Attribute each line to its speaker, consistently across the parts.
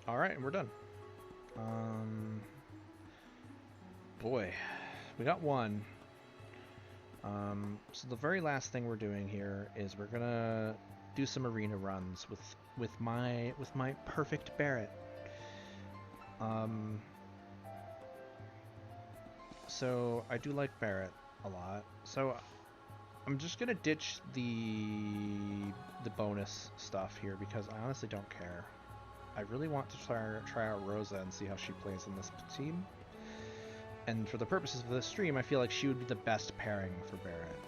Speaker 1: Alright, and we're done. Boy, we got one. So the very last thing we're doing here is we're gonna do some arena runs with my perfect Barret. Um, so I do like Barret a lot. So I'm just gonna ditch the bonus stuff here because I honestly don't care. I really want to try out Rosa and see how she plays in this team. And for the purposes of this stream, I feel like she would be the best pairing for Barret.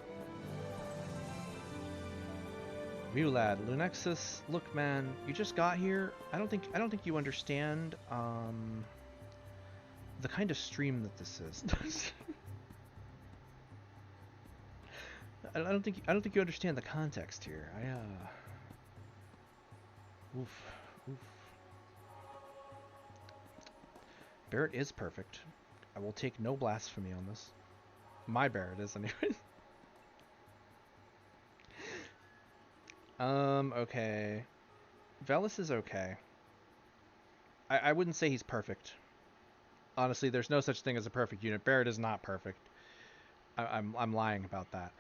Speaker 1: Mulad, Lunexus, look man, you just got here. I don't think you understand the kind of stream that this is. I don't think you understand the context here. Oof. Oof. Barret is perfect. I will take no blasphemy on this. My Barret is anyway. Okay. Velis is okay. I wouldn't say he's perfect. Honestly, there's no such thing as a perfect unit. Barret is not perfect. I'm lying about that.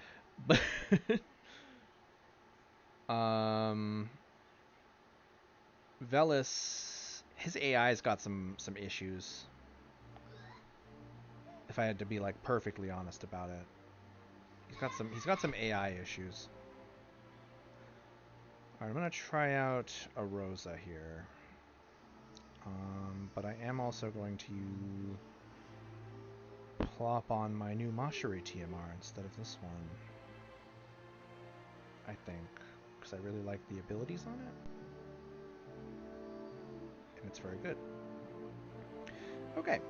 Speaker 1: But Velis, his AI's got some issues. If I had to be like perfectly honest about it, he's got some AI issues. All right, I'm gonna try out a Rosa here. But I am also going to plop on my new Mashiri TMR instead of this one. I think, because I really like the abilities on it. And it's very good. Okay.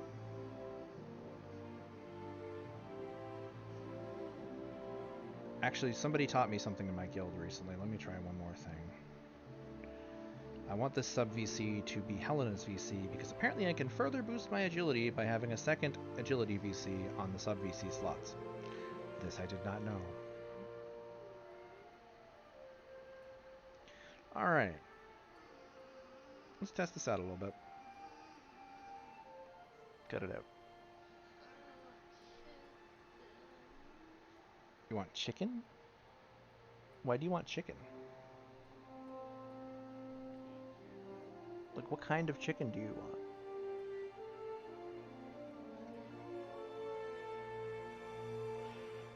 Speaker 1: Actually, somebody taught me something in my guild recently. Let me try one more thing. I want this sub VC to be Helena's VC because apparently I can further boost my agility by having a second agility VC on the sub VC slots. This I did not know. Alright. Let's test this out a little bit. Cut it out. You want chicken? Why do you want chicken? Like, what kind of chicken do you want?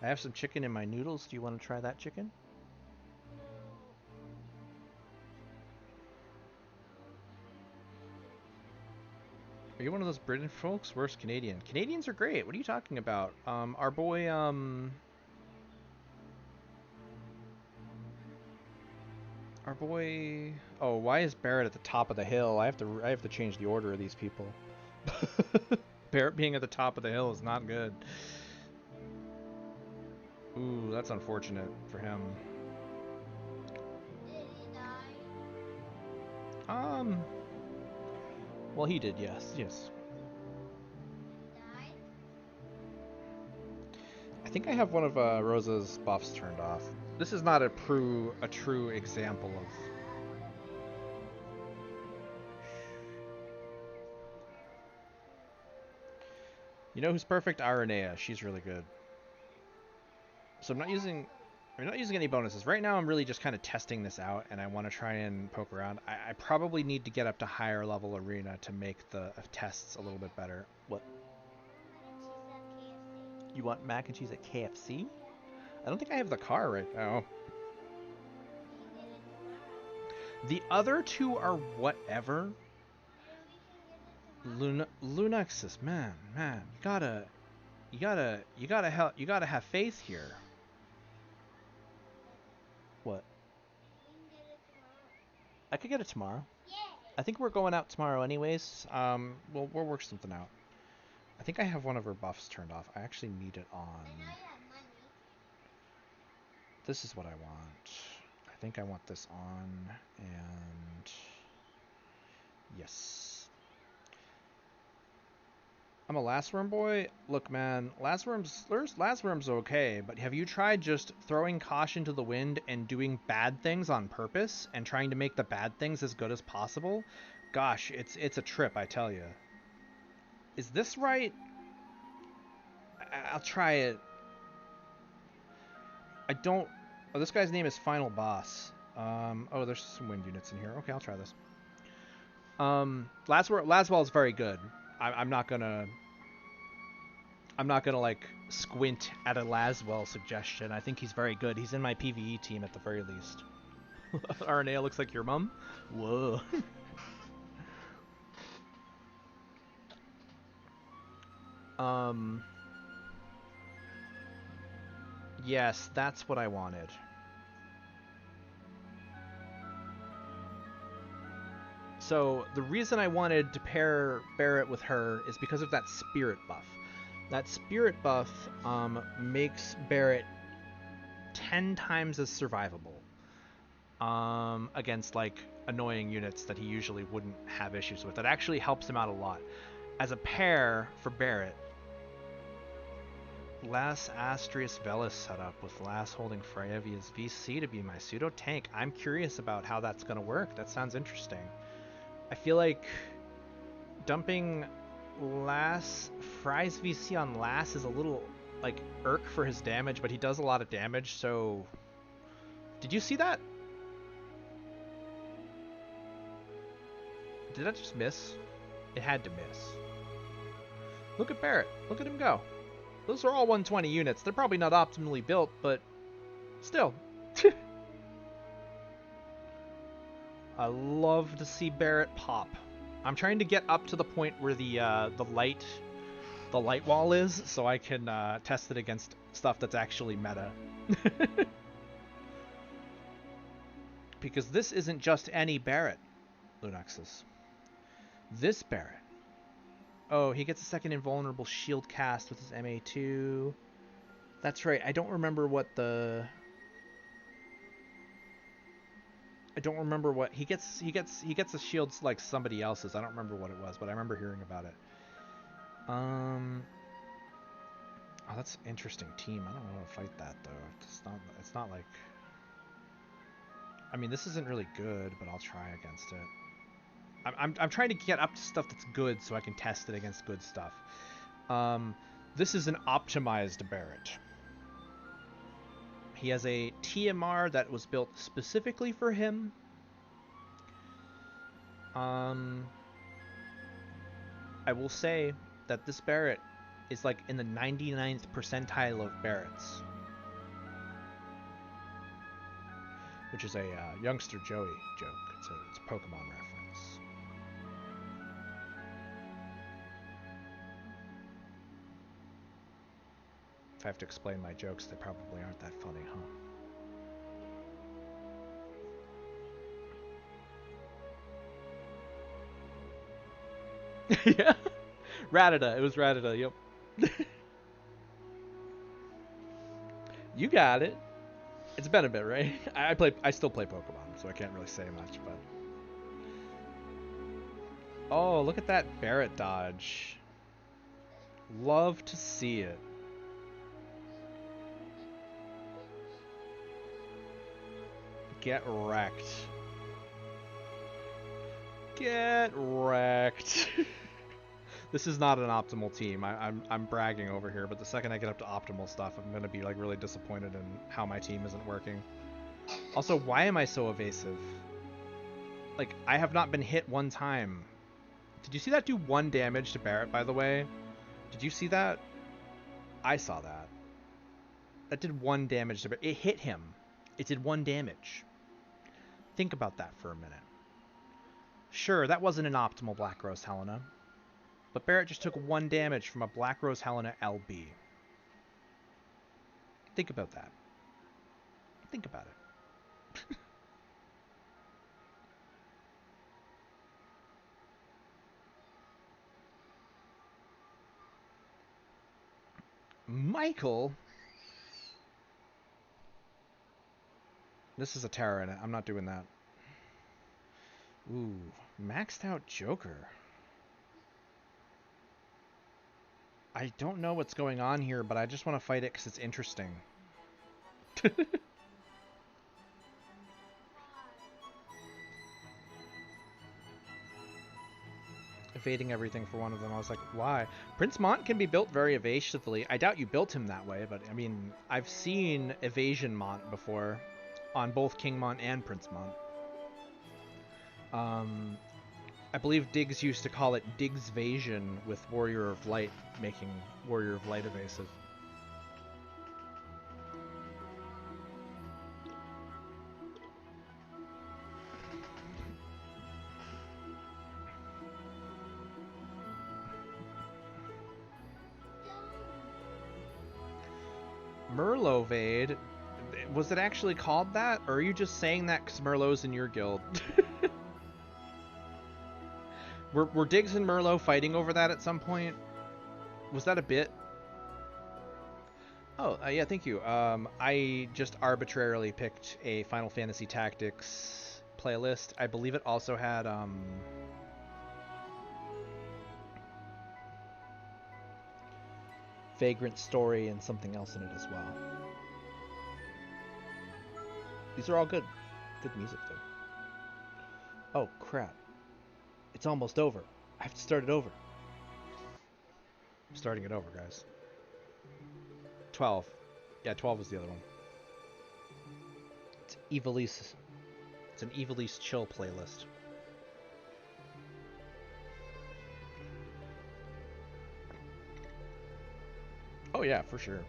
Speaker 1: I have some chicken in my noodles. Do you want to try that chicken? Are you one of those British folks? Where's Canadian? Canadians are great. What are you talking about? Our boy, Oh, why is Barret at the top of the hill? I have to change the order of these people. Barret being at the top of the hill is not good. Ooh, that's unfortunate for him. Well, he did, yes. I think I have one of Rosa's buffs turned off. This is not a true example of... You know who's perfect? Ironea. She's really good. So I'm not using any bonuses. Right now I'm really just kind of testing this out, and I want to try and poke around. I probably need to get up to higher level arena to make the tests a little bit better. What? You want mac and cheese at KFC? I don't think I have the car right now. The other two are whatever. Lunaxus, man, you gotta have faith here. What? I could get it tomorrow. I think we're going out tomorrow anyways. We'll work something out. I think I have one of her buffs turned off. I actually need it on. This is what I want. I think I want this on, and yes. I'm a last worm boy. Look, man, last worm's okay, but have you tried just throwing caution to the wind and doing bad things on purpose and trying to make the bad things as good as possible? Gosh, it's a trip, I tell you. Is this right? I'll try it. I don't... Oh, this guy's name is Final Boss. Oh, there's some wind units in here. Okay, I'll try this. Laswell is very good. I'm not gonna like squint at a Laswell suggestion. I think he's very good. He's in my PvE team at the very least. RNA looks like your mom. Whoa. Yes, that's what I wanted. So the reason I wanted to pair Barret with her is because of that spirit buff. That spirit buff makes Barret 10 times as survivable against like annoying units that he usually wouldn't have issues with. That actually helps him out a lot. As a pair for Barret, Las Astrius Velis setup with Las holding Freya vs VC to be my pseudo tank. I'm curious about how that's going to work. That sounds interesting. I feel like dumping Fry's VC on Lass is a little like irk for his damage, but he does a lot of damage, so... Did you see that? Did I just miss? It had to miss. Look at Barret. Look at him go. Those are all 120 units. They're probably not optimally built, but still. I love to see Barret pop. I'm trying to get up to the point where the light wall is, so I can test it against stuff that's actually meta. Because this isn't just any Barret, Lunaxus. This Barret. Oh, he gets a second invulnerable shield cast with his MA2. That's right. I don't remember what the... I don't remember what he gets. He gets a shield like somebody else's. I don't remember what it was, but I remember hearing about it. Oh, that's an interesting team. I don't know how to fight that though. It's not like... I mean, this isn't really good, but I'll try against it. I'm trying to get up to stuff that's good so I can test it against good stuff. This is an optimized Barret. He has a TMR that was built specifically for him. I will say that this Barret is like in the 99th percentile of Barrets. Which is a Youngster Joey joke. It's a Pokemon reference. If I have to explain my jokes, they probably aren't that funny, huh? Yeah. Rattata. It was Rattata, yep. You got it. It's been a bit, right? I still play Pokemon, so I can't really say much, but... Oh, look at that Barret dodge. Love to see it. Get wrecked. Get wrecked. This is not an optimal team. I'm bragging over here, but the second I get up to optimal stuff, I'm going to be like really disappointed in how my team isn't working. Also, why am I so evasive? Like, I have not been hit one time. Did you see that do 1 damage to Barret, by the way? Did you see that? I saw that. That did 1 damage to Barret. It hit him. It did 1 damage. Think about that for a minute. Sure, that wasn't an optimal Black Rose Helena, but Barret just took 1 damage from a Black Rose Helena LB. Think about that. Think about it. Michael? This is a Terra in it. I'm not doing that. Ooh, maxed out Joker. I don't know what's going on here, but I just want to fight it because it's interesting. evading everything for one of them. I was like, why? Prince Mont can be built very evasively. I doubt you built him that way, but I mean, I've seen evasion Mont before on both King Mont and Prince Mont. I believe Diggs used to call it Diggsvasion with Warrior of Light, making Warrior of Light evasive. Merlovade? Was it actually called that? Or are you just saying that because Merlot's in your guild? Were Diggs and Merlot fighting over that at some point? Was that a bit? Oh, yeah, thank you. I just arbitrarily picked a Final Fantasy Tactics playlist. I believe it also had, Vagrant Story and something else in it as well. These are all good. Good music, though. Oh, crap. It's almost over. I have to start it over. I'm starting it over, guys. 12. Yeah, 12 was the other one. It's Evilise. It's an Evilise chill playlist. Oh yeah, for sure.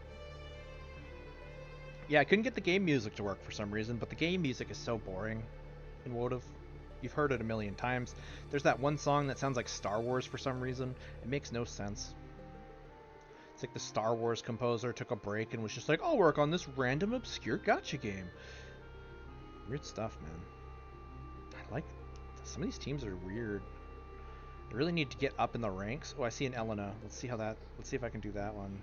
Speaker 1: Yeah, I couldn't get the game music to work for some reason, but the game music is so boring in Wotive. You've heard it a million times. There's that one song that sounds like Star Wars for some reason. It makes no sense. It's like the Star Wars composer took a break and was just like, I'll work on this random obscure gacha game. Weird stuff, man. I like... Some of these teams are weird. I really need to get up in the ranks. Oh, I see an Elena. Let's see if I can do that one.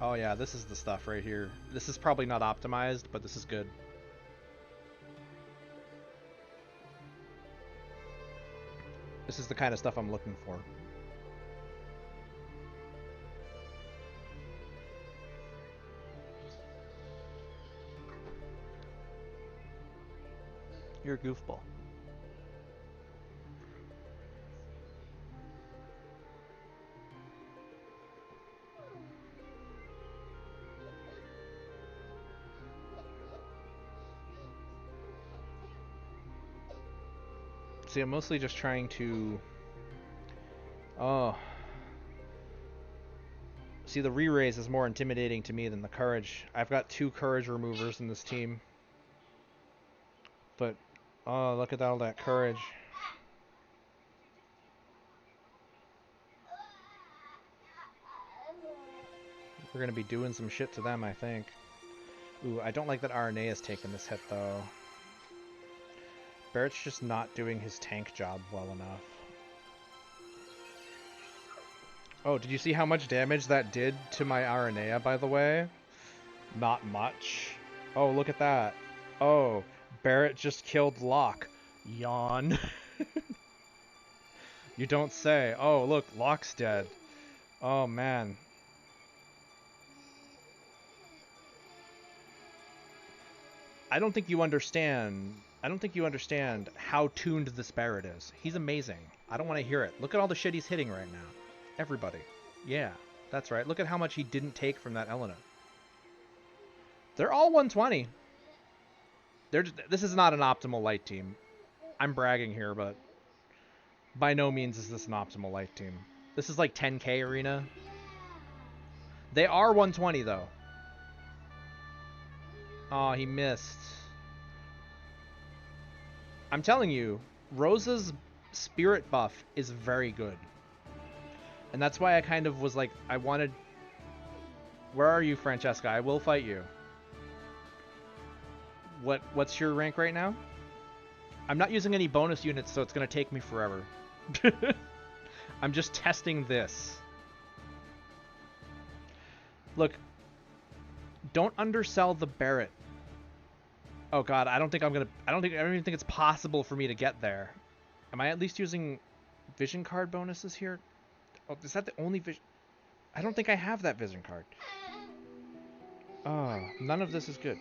Speaker 1: Oh yeah, this is the stuff right here. This is probably not optimized, but this is good. This is the kind of stuff I'm looking for. You're a goofball. See, I'm mostly just trying to... Oh. See, the re-raise is more intimidating to me than the courage. I've got 2 courage removers in this team. But, oh, look at all that courage. We're going to be doing some shit to them, I think. Ooh, I don't like that RNA is taking this hit, though. Barret's just not doing his tank job well enough. Oh, did you see how much damage that did to my RNA, by the way? Not much. Oh, look at that. Oh, Barret just killed Locke. Yawn. You don't say. Oh, look, Locke's dead. Oh, man. I don't think you understand how tuned this Barret is. He's amazing. I don't want to hear it. Look at all the shit he's hitting right now. Everybody. Yeah, that's right. Look at how much he didn't take from that Elena. They're all 120. This is not an optimal light team. I'm bragging here, but by no means is this an optimal light team. This is like 10k arena. They are 120 though. Oh, he missed. I'm telling you, Rosa's spirit buff is very good. And that's why I kind of was like, I wanted... Where are you, Francesca? I will fight you. What's your rank right now? I'm not using any bonus units, so it's going to take me forever. I'm just testing this. Look, don't undersell the Barret. Oh god, I don't even think it's possible for me to get there. Am I at least using vision card bonuses here? Oh, is that the only vision? I don't think I have that vision card. Oh, none of this is good.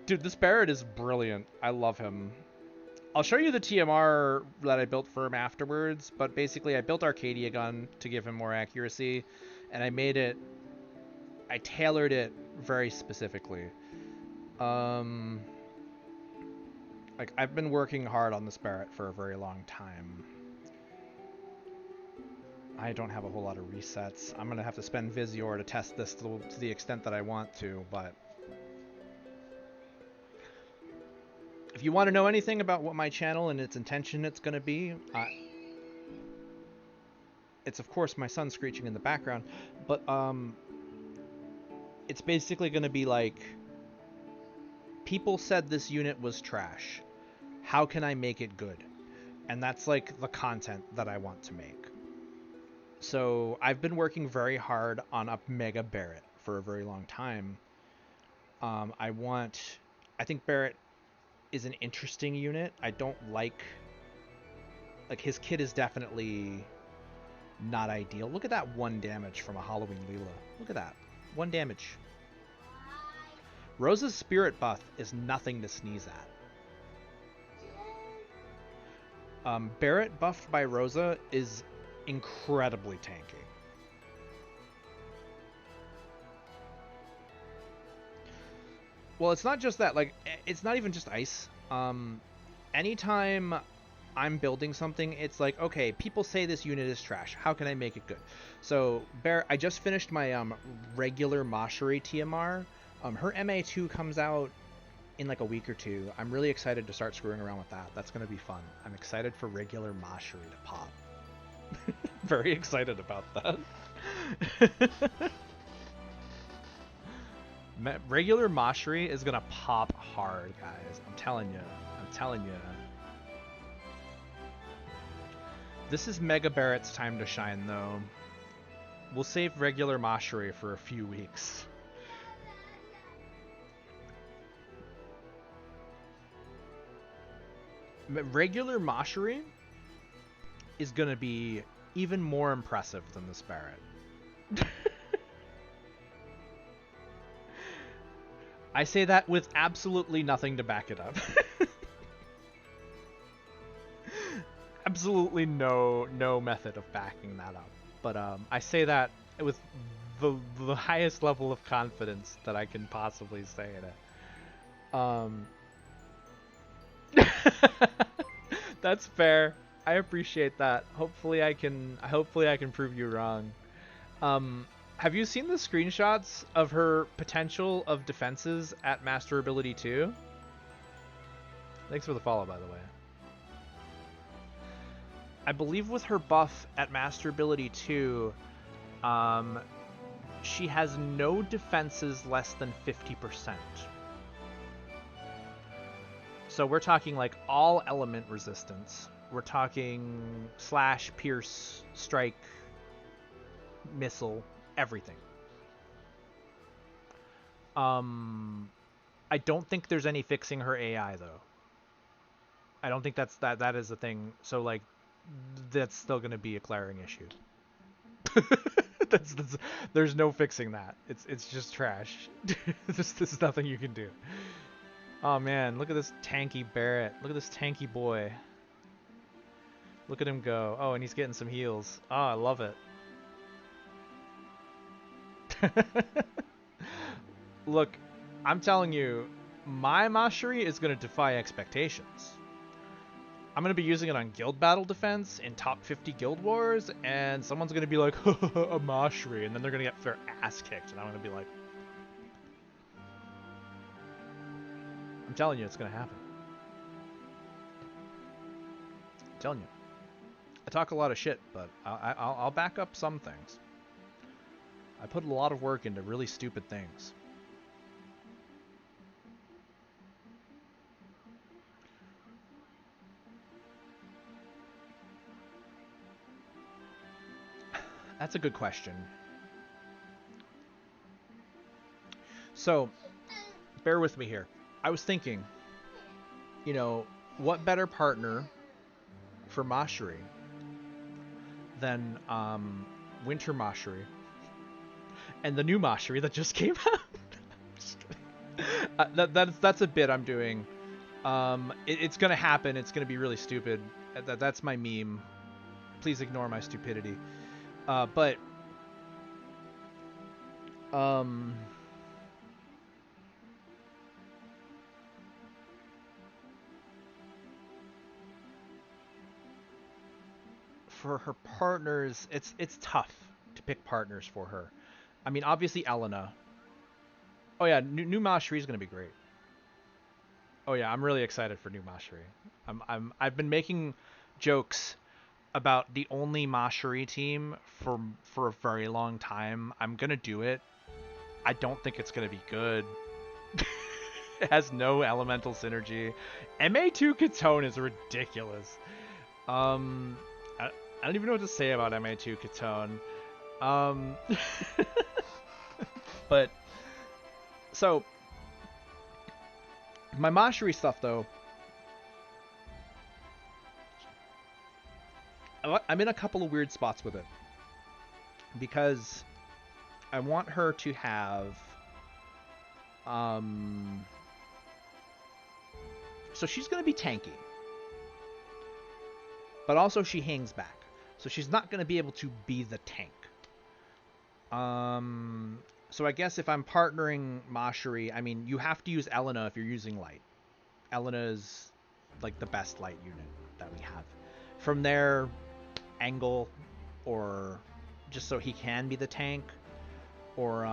Speaker 1: Dude, this Barret is brilliant. I love him. I'll show you the TMR that I built for him afterwards, but basically I built Arcadia Gun to give him more accuracy, and I tailored it very specifically. Like, I've been working hard on this Barret for a very long time. I don't have a whole lot of resets. I'm going to have to spend Visior to test this to the extent that I want to, but... If you want to know anything about what my channel and its intention it's going to be, it's of course my son screeching in the background, but it's basically going to be like, people said this unit was trash. How can I make it good? And that's like the content that I want to make. So I've been working very hard on a Mega Barret for a very long time. I think Barret is an interesting unit. I don't like his kit is definitely not ideal. Look at that 1 damage from a Halloween Leela. Look at that. 1 damage. Rosa's spirit buff is nothing to sneeze at. Barret buffed by Rosa is incredibly tanky. Well, it's not just that. Like, it's not even just ice. Anytime I'm building something, it's like, okay, people say this unit is trash. How can I make it good? So, I just finished my regular Mashiri TMR. Her MA2 comes out in like a week or two. I'm really excited to start screwing around with that. That's going to be fun. I'm excited for regular Mashiri to pop. Very excited about that. Regular Mashiri is gonna pop hard, guys. I'm telling you. I'm telling you. This is Mega Barret's time to shine, though. We'll save regular Mashiri for a few weeks. Regular Mashiri is gonna be even more impressive than this Barret. I say that with absolutely nothing to back it up. Absolutely no method of backing that up. But I say that with the highest level of confidence that I can possibly say it. That's fair. I appreciate that. Hopefully I can prove you wrong. Have you seen the screenshots of her potential of defenses at Master Ability 2? Thanks for the follow, by the way. I believe with her buff at Master Ability 2, she has no defenses less than 50%. So we're talking like all element resistance. We're talking slash, pierce, strike, missile, everything. I don't think there's any fixing her AI though. I don't think that is a thing. So like, that's still going to be a glaring issue. There's no fixing that. It's just trash. There's nothing you can do. Oh man, look at this tanky Barret. Look at this tanky boy. Look at him go. Oh, and he's getting some heals. Oh, I love it. Look, I'm telling you, my Mashiri is going to defy expectations. I'm going to be using it on guild battle defense in top 50 guild wars, and someone's going to be like, a Mashiri, and then they're going to get their ass kicked, and I'm going to be like, I'm telling you, it's going to happen. I'm telling you. I talk a lot of shit, but I'll back up some things. I put a lot of work into really stupid things. That's a good question. So, bear with me here. I was thinking, you know, what better partner for Mashiri than Winter Mashiri and the new Mashiri that just came out. That's a bit I'm doing. It's gonna happen. It's gonna be really stupid. That's my meme. Please ignore my stupidity. But for her partners, it's tough to pick partners for her. I mean, obviously Elena. Oh yeah, new Mashri is gonna be great. Oh yeah, I'm really excited for new Mashri. I've been making jokes about the only Mashri team for a very long time. I'm gonna do it. I don't think it's gonna be good. It has no elemental synergy. MA2 Katone is ridiculous. I don't even know what to say about MA2 Katone. But so my Mashri stuff though, I'm in a couple of weird spots with it because I want her to have so she's going to be tanky, but also she hangs back, so she's not going to be able to be the tank. So I guess if I'm partnering Mashri, I mean, you have to use Elena if you're using light. Elena is like the best light unit that we have. From there, Angle, or just so he can be the tank, or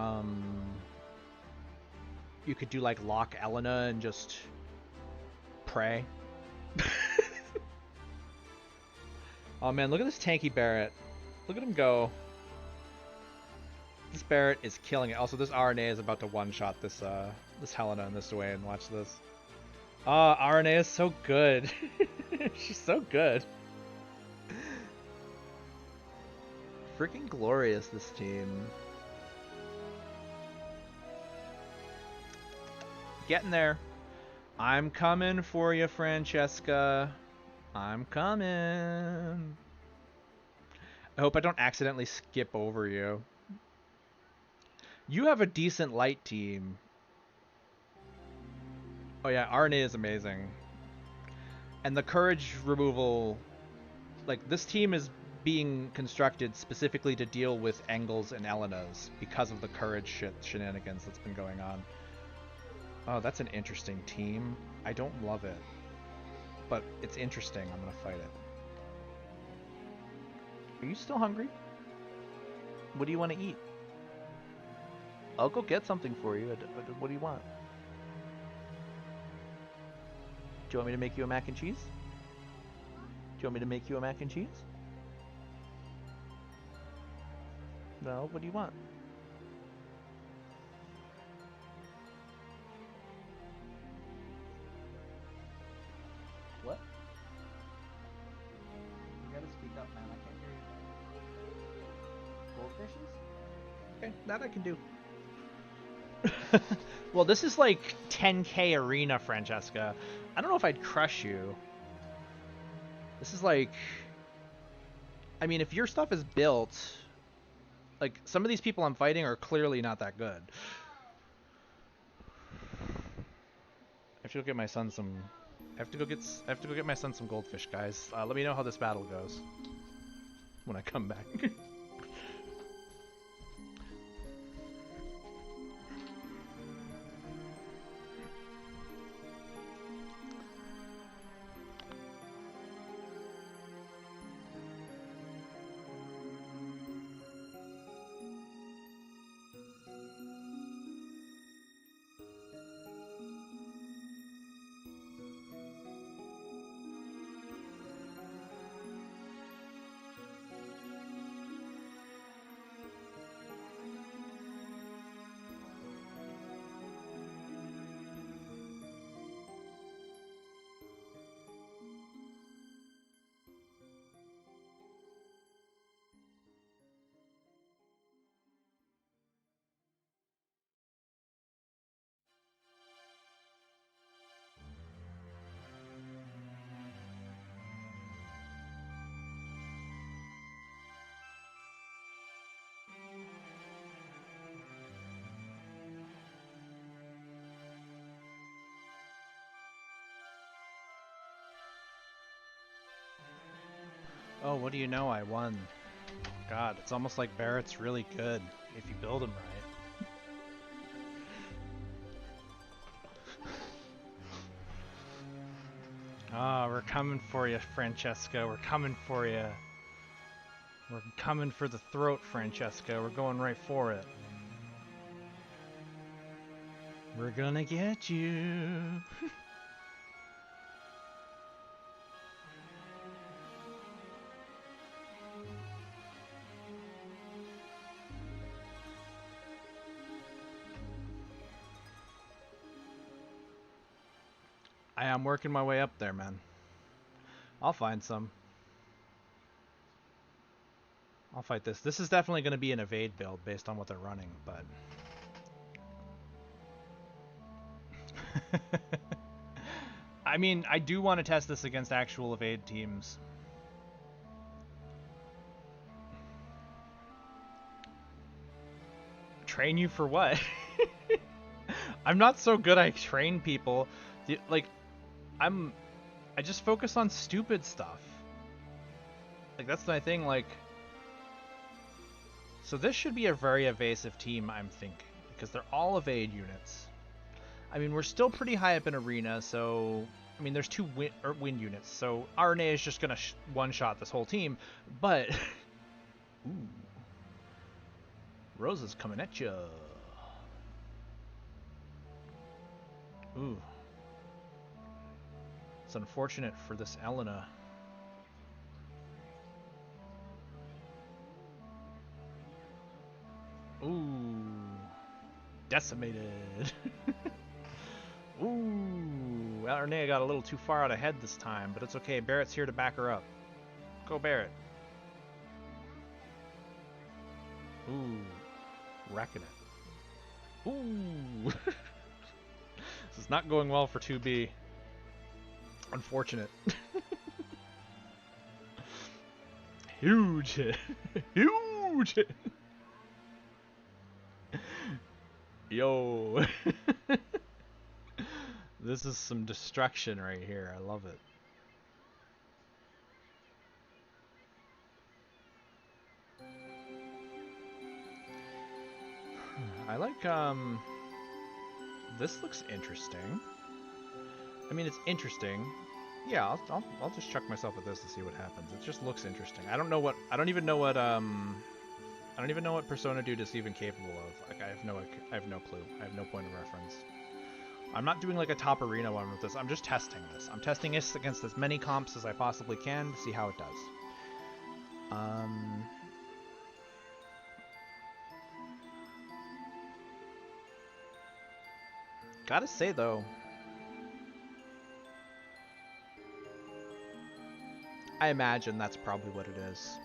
Speaker 1: you could do like lock Elena and just pray. Oh man, look at this tanky Barret. Look at him go. This Barret is killing it. Also, this RNA is about to one-shot this this Helena in this way, and watch this. RNA is so good. She's so good. Freaking glorious, this team. Getting there. I'm coming for you, Francesca. I'm coming. I hope I don't accidentally skip over you. You have a decent light team. Oh yeah, RNA is amazing. And the courage removal, like, this team is being constructed specifically to deal with Engels and Elena's because of the courage shenanigans that's been going on. Oh, that's an interesting team. I don't love it, but it's interesting. I'm gonna fight it. Are you still hungry? What do you want to eat? I'll go get something for you. What do you want? Do you want me to make you a mac and cheese? Do you want me to make you a mac and cheese? No, what do you want? What? You gotta speak up, man. I can't hear you. Goldfishes? Okay, that I can do. Well, this is like 10k arena, Francesca. I don't know if I'd crush you. This is like... I mean, if your stuff is built... Like, some of these people I'm fighting are clearly not that good. I have to go get my son some... I have to go get my son some goldfish, guys. Let me know how this battle goes when I come back. Oh, what do you know? I won. God, it's almost like Barret's really good if you build him right. Ah, we're coming for you, Francesca. We're coming for you. We're coming for the throat, Francesca. We're going right for it. We're gonna get you. I am working my way up there, man. I'll find some. I'll fight this. This is definitely going to be an evade build based on what they're running, but... I mean, I do want to test this against actual evade teams. Train you for what? I'm not so good I train people. Like, I just focus on stupid stuff. Like, that's my thing, like... So this should be a very evasive team, I'm thinking, because they're all evade units. I mean, we're still pretty high up in arena, so... I mean, there's two win units, so RNA is just gonna one-shot this whole team, but... Ooh. Rosa's coming at ya. Ooh. It's unfortunate for this Elena. Ooh. Decimated. Ooh. Arnea got a little too far out ahead this time, but it's okay. Barret's here to back her up. Go, Barret. Ooh. Wrecking it. Ooh. This is not going well for 2B. Unfortunate. Huge hit. Huge hit. Yo. This is some destruction right here. I love it. I like, this looks interesting. I mean, it's interesting. Yeah, I'll just chuck myself at this to see what happens. It just looks interesting. I don't even know what Persona Dude is even capable of. Like, I have no clue. I have no point of reference. I'm not doing like a top arena one with this. I'm just testing this. I'm testing this against as many comps as I possibly can to see how it does. Gotta say though, I imagine that's probably what it is.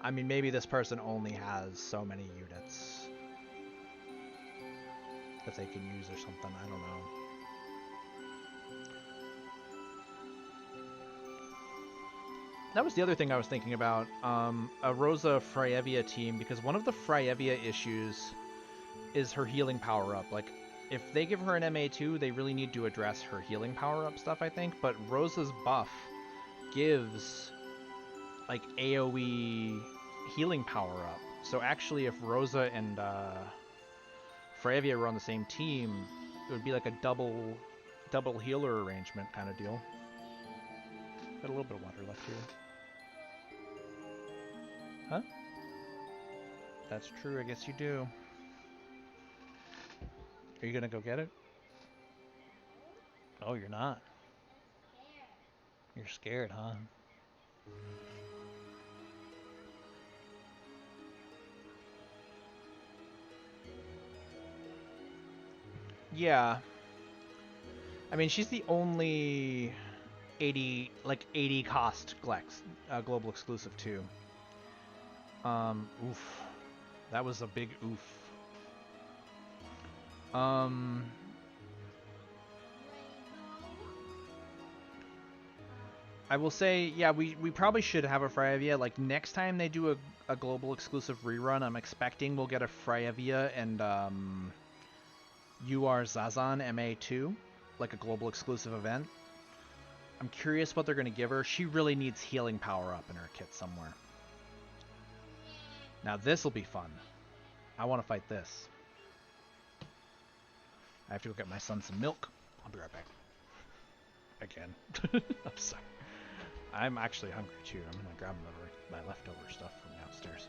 Speaker 1: I mean, maybe this person only has so many units that they can use or something. I don't know. That was the other thing I was thinking about. A Rosa Freyevia team, because one of the Freyevia issues is her healing power-up. Like, if they give her an MA2, they really need to address her healing power-up stuff, I think. But Rosa's buff gives, like, AoE healing power-up. So actually, if Rosa and Freyevia were on the same team, it would be like a double healer arrangement kind of deal. Got a little bit of water left here. Huh? That's true, I guess you do. Are you gonna go get it? Oh, you're not. You're scared, huh? Yeah. I mean, she's the only 80 cost global exclusive too. Oof. That was a big oof. I will say, yeah, we probably should have a Freyevia. Like, next time they do a global exclusive rerun, I'm expecting we'll get a Freyevia and UR Zazan MA2, like a global exclusive event. I'm curious what they're going to give her. She really needs healing power up in her kit somewhere. Now this will be fun. I want to fight this. I have to go get my son some milk. I'll be right back. Again. I'm sorry. I'm actually hungry too. I'm going to grab my leftover stuff from downstairs.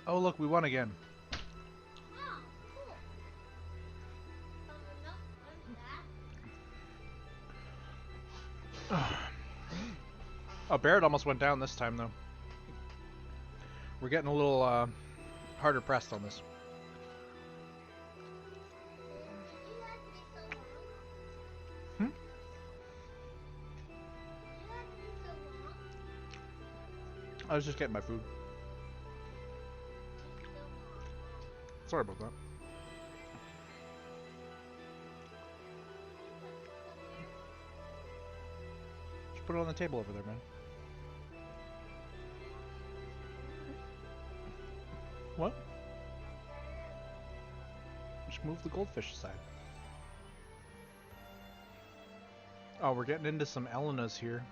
Speaker 1: Oh look, we won again. Oh, Barret almost went down this time though. We're getting a little harder pressed on this. I was just getting my food. Sorry about that. Just put it on the table over there, man. What? Just move the goldfish aside. Oh, we're getting into some Elenas here.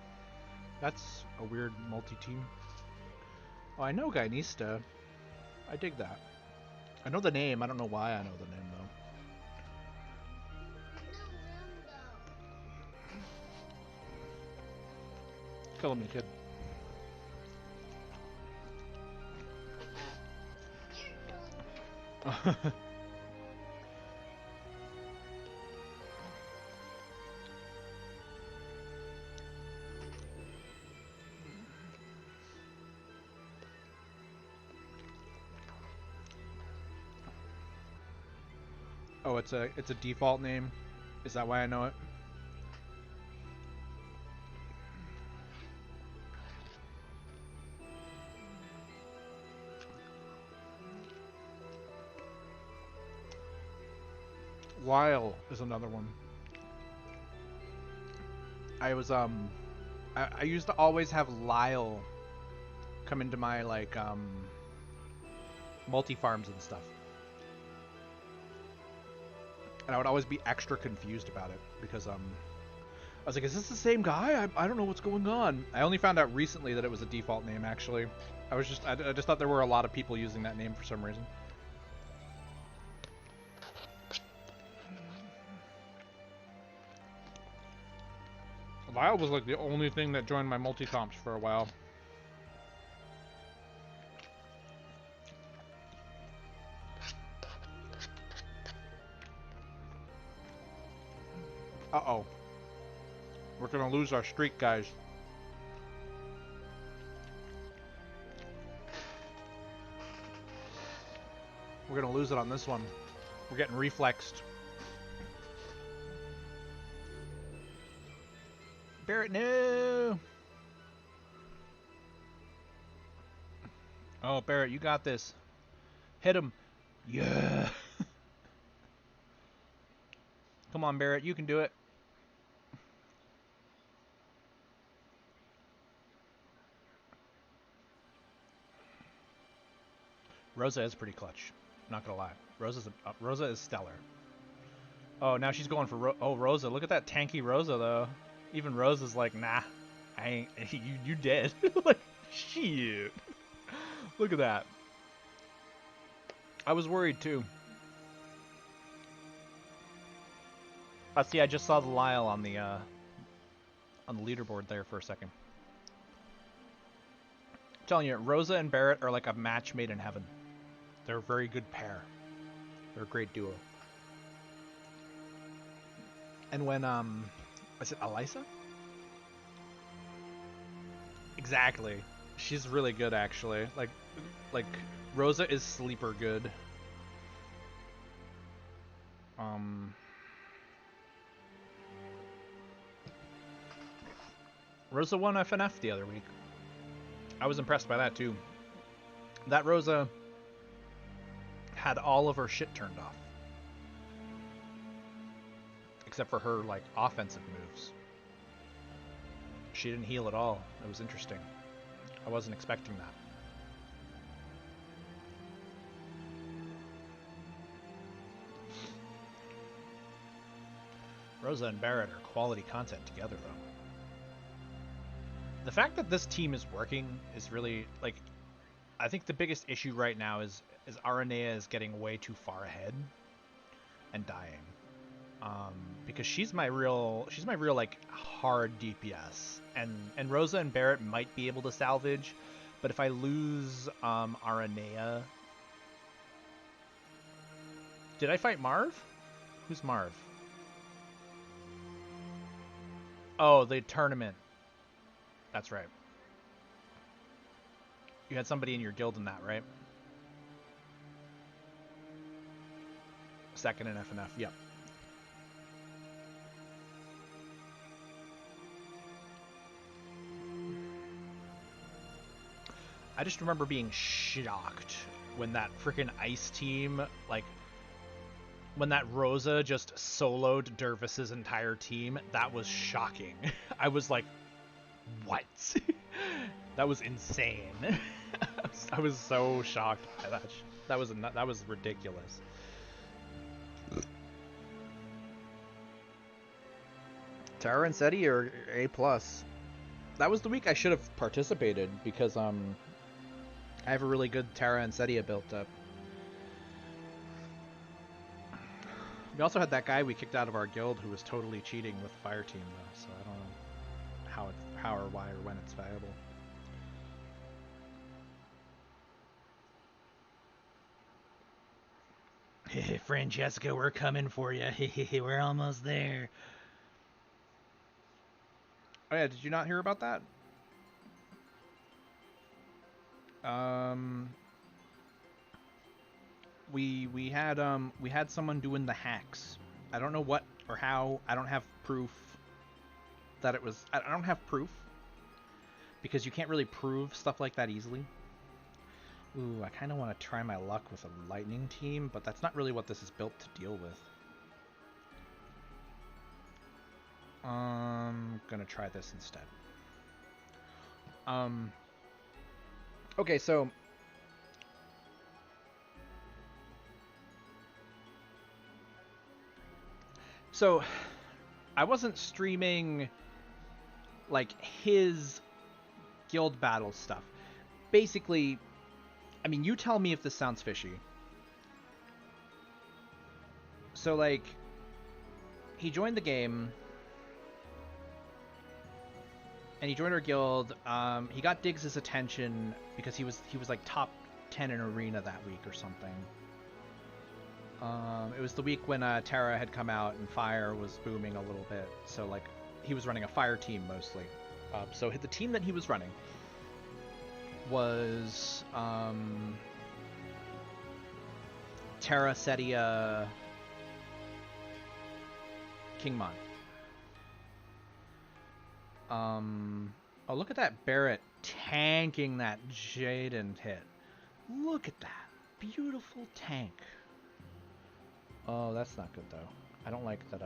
Speaker 1: That's a weird multi-team. Oh, I know Gainista. I dig that. I know the name. I don't know why I know the name, though. Killing me, kid. Oh, it's a default name. Is that why I know it? Lyle is another one. I used to always have Lyle come into my like multi-farms and stuff. And I would always be extra confused about it because I was like, is this the same guy? I don't know what's going on. I only found out recently that it was a default name, actually. I just thought there were a lot of people using that name for some reason. Lyle was like the only thing that joined my multi-comps for a while. Uh-oh. We're gonna lose our streak, guys. We're gonna lose it on this one. We're getting reflexed. Barret, no! Oh, Barret, you got this. Hit him. Yeah! Come on, Barret, you can do it. Rosa is pretty clutch. Not gonna lie. Rosa is stellar. Oh, now she's going for Rosa. Look at that tanky Rosa, though. Even Rosa's like, nah, I ain't. You dead. Like, shit. Look at that. I was worried too. See, I just saw the Lyle on the leaderboard there for a second. I'm telling you, Rosa and Barret are like a match made in heaven. They're a very good pair. They're a great duo. And when is it Elisa? Exactly. She's really good, actually. Like Rosa is sleeper good. Rosa won FNF the other week. I was impressed by that too. That Rosa had all of her shit turned off. Except for her, like, offensive moves. She didn't heal at all. It was interesting. I wasn't expecting that. Rosa and Barret are quality content together, though. The fact that this team is working is really, like, I think the biggest issue right now is Aranea is getting way too far ahead and dying. Because she's my real like hard DPS, and Rosa and Barret might be able to salvage, but if I lose Aranea, did I fight Marv? Who's Marv? Oh, the tournament. That's right. You had somebody in your guild in that, right? Second in FNF, yep. I just remember being shocked when that freaking ice team, like, when that Rosa just soloed Dervis's entire team. That was shocking. I was like, what? That was insane. I was so shocked by that. That was ridiculous. Tara and Seti are A+. That was the week I should have participated because I have a really good Tara and Setia built up. We also had that guy we kicked out of our guild who was totally cheating with the fire team, though, so I don't know how or why or when it's viable. Francesca, we're coming for you. We're almost there. Oh yeah, did you not hear about that? We had someone doing the hacks. I don't know what or how. I don't have proof that it was. I don't have proof because you can't really prove stuff like that easily. Ooh, I kind of want to try my luck with a lightning team, but that's not really what this is built to deal with. Gonna try this instead. Okay, so I wasn't streaming like his guild battle stuff. Basically, I mean, you tell me if this sounds fishy. So like, he joined the game, and he joined our guild. He got Diggs' attention because he was like top 10 in arena that week or something. It was the week when Terra had come out and Fire was booming a little bit. So like, he was running a Fire team mostly. So the team that he was running was Terra, Setia, Kingmon. Oh, look at that Barret tanking that Jaden hit. Look at that. Beautiful tank. Oh, that's not good, though. I don't like that,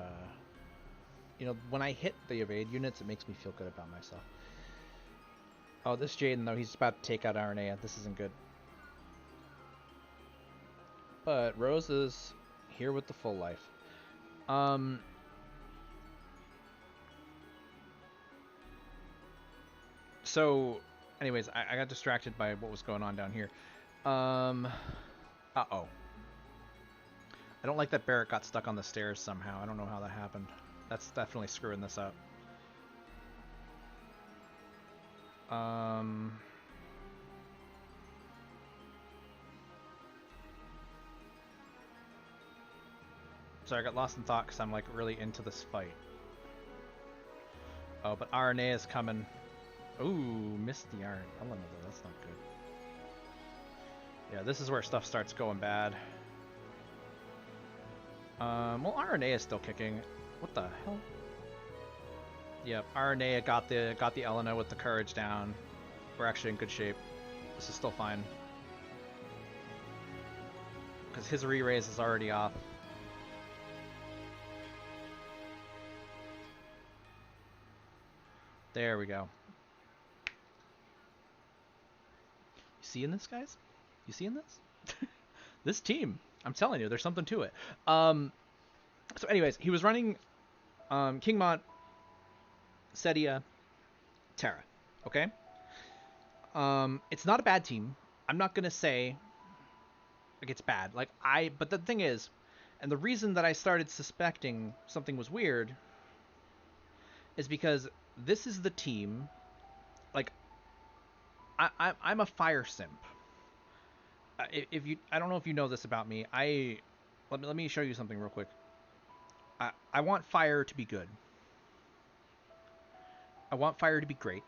Speaker 1: you know, when I hit the evade units, it makes me feel good about myself. Oh, this Jaden, though, he's about to take out RNA. This isn't good. But Rose is here with the full life. So, anyways, I got distracted by what was going on down here. Uh-oh. I don't like that Barret got stuck on the stairs somehow. I don't know how that happened. That's definitely screwing this up. Sorry, I got lost in thought because I'm like really into this fight. Oh, but RNA is coming. Ooh, missed the iron element though. That's not good. Yeah, this is where stuff starts going bad. Well, RNA is still kicking. What the hell? Yep, RNA got the Elena with the courage down. We're actually in good shape. This is still fine. Because his re-raise is already off. There we go. You seeing this, guys? You seeing this? This team, I'm telling you, there's something to it. So anyways, he was running Kingmont, Setia, Terra. Okay? It's not a bad team. I'm not gonna say like it's bad. But the thing is, and the reason that I started suspecting something was weird is because this is the team. Like, I'm a fire simp. I don't know if you know this about me. Let me show you something real quick. I want fire to be good. I want fire to be great.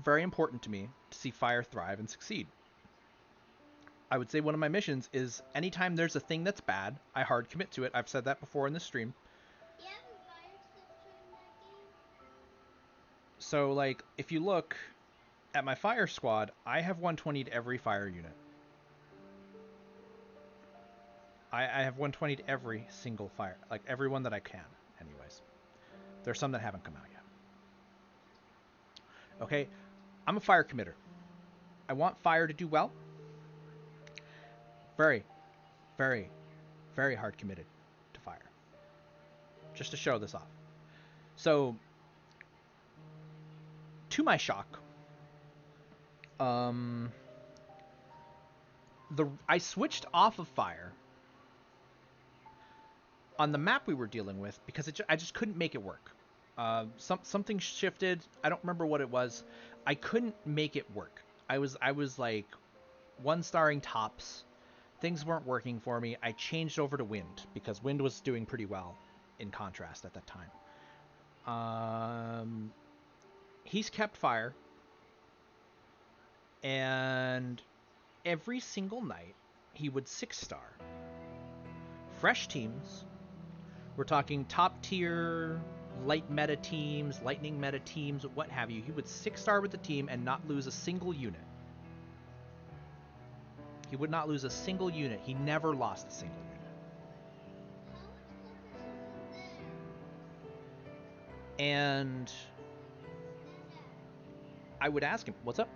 Speaker 1: Very important to me to see fire thrive and succeed. I would say one of my missions is anytime there's a thing that's bad, I hard commit to it. I've said that before in the stream.
Speaker 2: You have a fire scepter in that game?
Speaker 1: So, like, if you look at my fire squad, I have 120 to every fire unit. I have 120 to every single fire, like every one that I can, anyways. There's some that haven't come out yet. Okay, I'm a fire committer. I want fire to do well. Very, very, very hard committed to fire. Just to show this off. So, to my shock, I switched off of fire on the map we were dealing with because I just couldn't make it work. Something shifted. I don't remember what it was. I couldn't make it work. I was like 1-starring tops. Things weren't working for me. I changed over to wind because wind was doing pretty well in contrast at that time. He's kept fire, and every single night he would 6-star. Fresh teams. We're talking top tier light meta teams, lightning meta teams, what have you. He would 6-star with the team and not lose a single unit. He would not lose a single unit. He never lost a single unit. And I would ask him, what's up?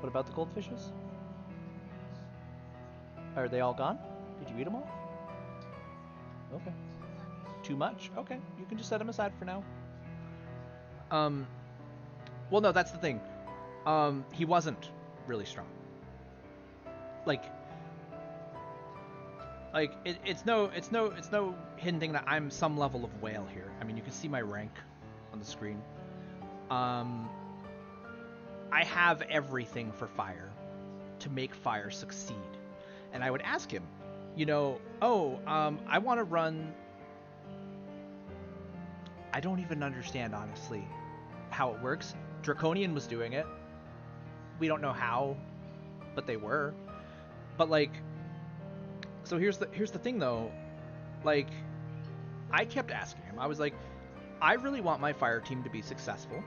Speaker 3: What about the goldfishes? Are they all gone? Did you eat them all? Okay. Too much? Okay, you can just set them aside for now.
Speaker 1: Well, no, that's the thing. He wasn't really strong. Like it's no hidden thing that I'm some level of whale here. I mean, you can see my rank on the screen. I have everything for fire to make fire succeed. And I would ask him, you know, I want to run. I don't even understand, honestly, how it works. Draconian was doing it. We don't know how, but they were. But like, so here's the thing though. Like, I kept asking him. I was like, I really want my fire team to be successful.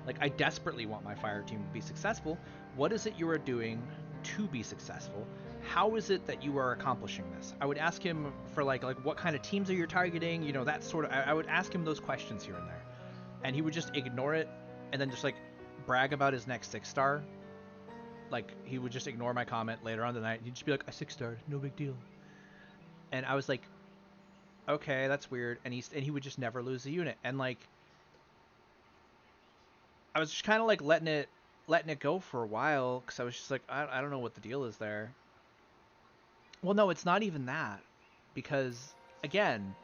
Speaker 1: Like, I desperately want my fire team to be successful. What is it you are doing to be successful? How is it that you are accomplishing this? I would ask him for like what kind of teams are you targeting? You know, that sort of. I would ask him those questions here and there, and he would just ignore it, and then just like brag about his next 6-star. Like, he would just ignore my comment later on the night. He'd just be like, I 6-starred, no big deal. And I was like, okay, that's weird. And he would just never lose a unit. And like, I was just kind of like letting it go for a while, because I was just like, I don't know what the deal is there. Well, no, it's not even that, because again,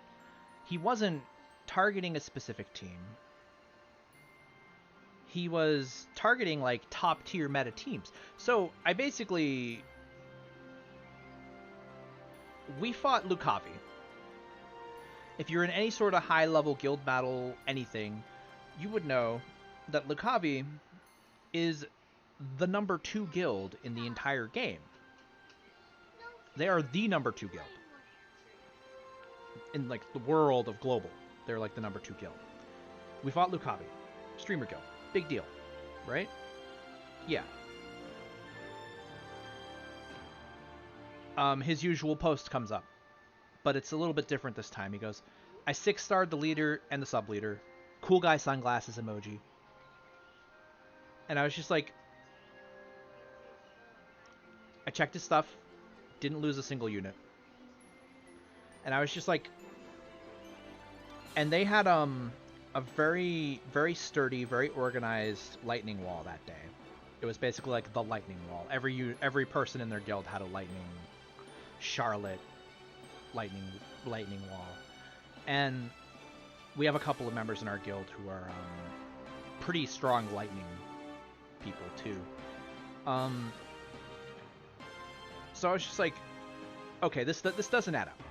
Speaker 1: he wasn't targeting a specific team. He was targeting like top tier meta teams. So we fought Lucavi. If you're in any sort of high level guild battle, anything, you would know that Lucavi is the number 2 guild in the entire game. They are the number 2 guild in like the world of global. They're like the number 2 guild. We fought Lucavi, streamer guild, big deal, right? Yeah. His usual post comes up, but it's a little bit different this time. He goes, I 6-starred the leader and the sub leader. Cool guy sunglasses emoji. And I was just like, I checked his stuff, didn't lose a single unit. And I was just like, and they had a very, very sturdy, very organized lightning wall that day. It was basically like the lightning wall. Every person in their guild had a lightning Charlotte lightning wall. And we have a couple of members in our guild who are pretty strong lightning people too. So I was just like, okay, this doesn't add up.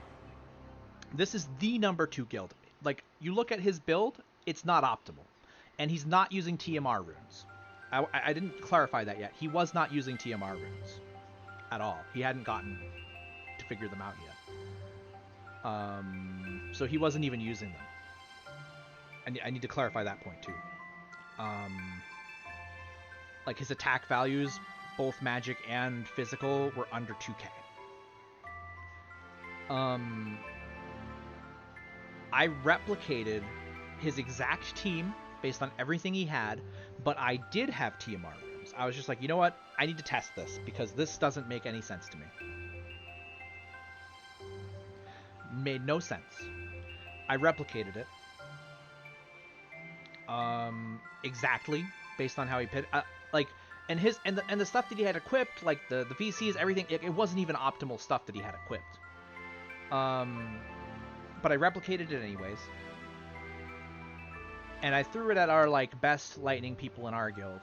Speaker 1: This is the number 2 guild. Like, you look at his build, it's not optimal. And he's not using TMR runes. I didn't clarify that yet. He was not using TMR runes at all. He hadn't gotten to figure them out yet. So he wasn't even using them. I need to clarify that point too. Like, his attack values, both magic and physical, were under 2k. I replicated his exact team based on everything he had, but I did have TMR runes. I was just like, you know what? I need to test this, because this doesn't make any sense to me. Made no sense. I replicated it. Exactly based on how he pit. And the stuff that he had equipped, like the VCs, everything, it wasn't even optimal stuff that he had equipped. But I replicated it anyways. And I threw it at our like best lightning people in our guild.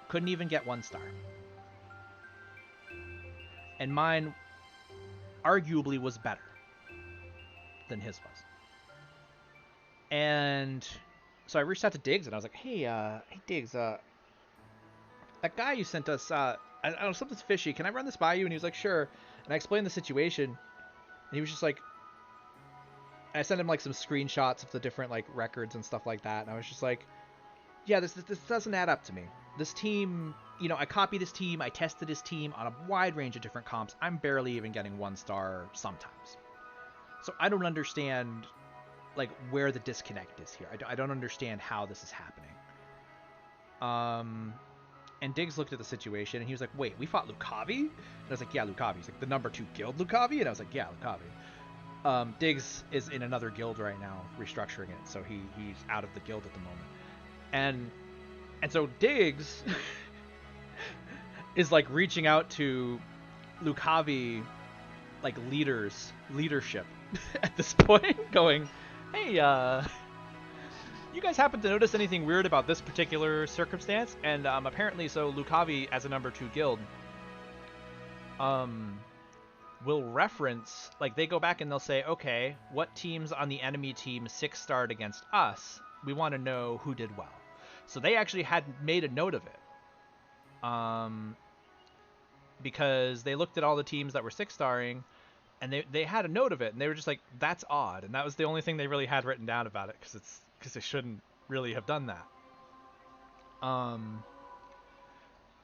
Speaker 1: Couldn't even get 1 star. And mine arguably was better than his was. And so I reached out to Diggs and I was like, hey Diggs, that guy you sent us, I don't know, something's fishy. Can I run this by you? And he was like, sure. And I explained the situation. And he was just like, I sent him like some screenshots of the different like records and stuff like that. And I was just like, yeah, this doesn't add up to me. This team, you know, I copied his team. I tested his team on a wide range of different comps. I'm barely even getting 1 star sometimes. So I don't understand like where the disconnect is here. I don't understand how this is happening. And Diggs looked at the situation and he was like, "Wait, we fought Lucavi?" And I was like, "Yeah, Lucavi." He's like, "The number 2 guild Lucavi?" And I was like, "Yeah, Lucavi." Diggs is in another guild right now, restructuring it, so he's out of the guild at the moment. And so Diggs is like reaching out to Lucavi, like leadership at this point, going, "Hey, you guys happen to notice anything weird about this particular circumstance?" And apparently, so Lucavi, as a number 2 guild, will reference, like, they go back and they'll say, okay, what teams on the enemy team 6-starred against us? We want to know who did well. So they actually had made a note of it. Because they looked at all the teams that were 6-starring, and they had a note of it, and they were just like, that's odd. And that was the only thing they really had written down about it, because they shouldn't really have done that.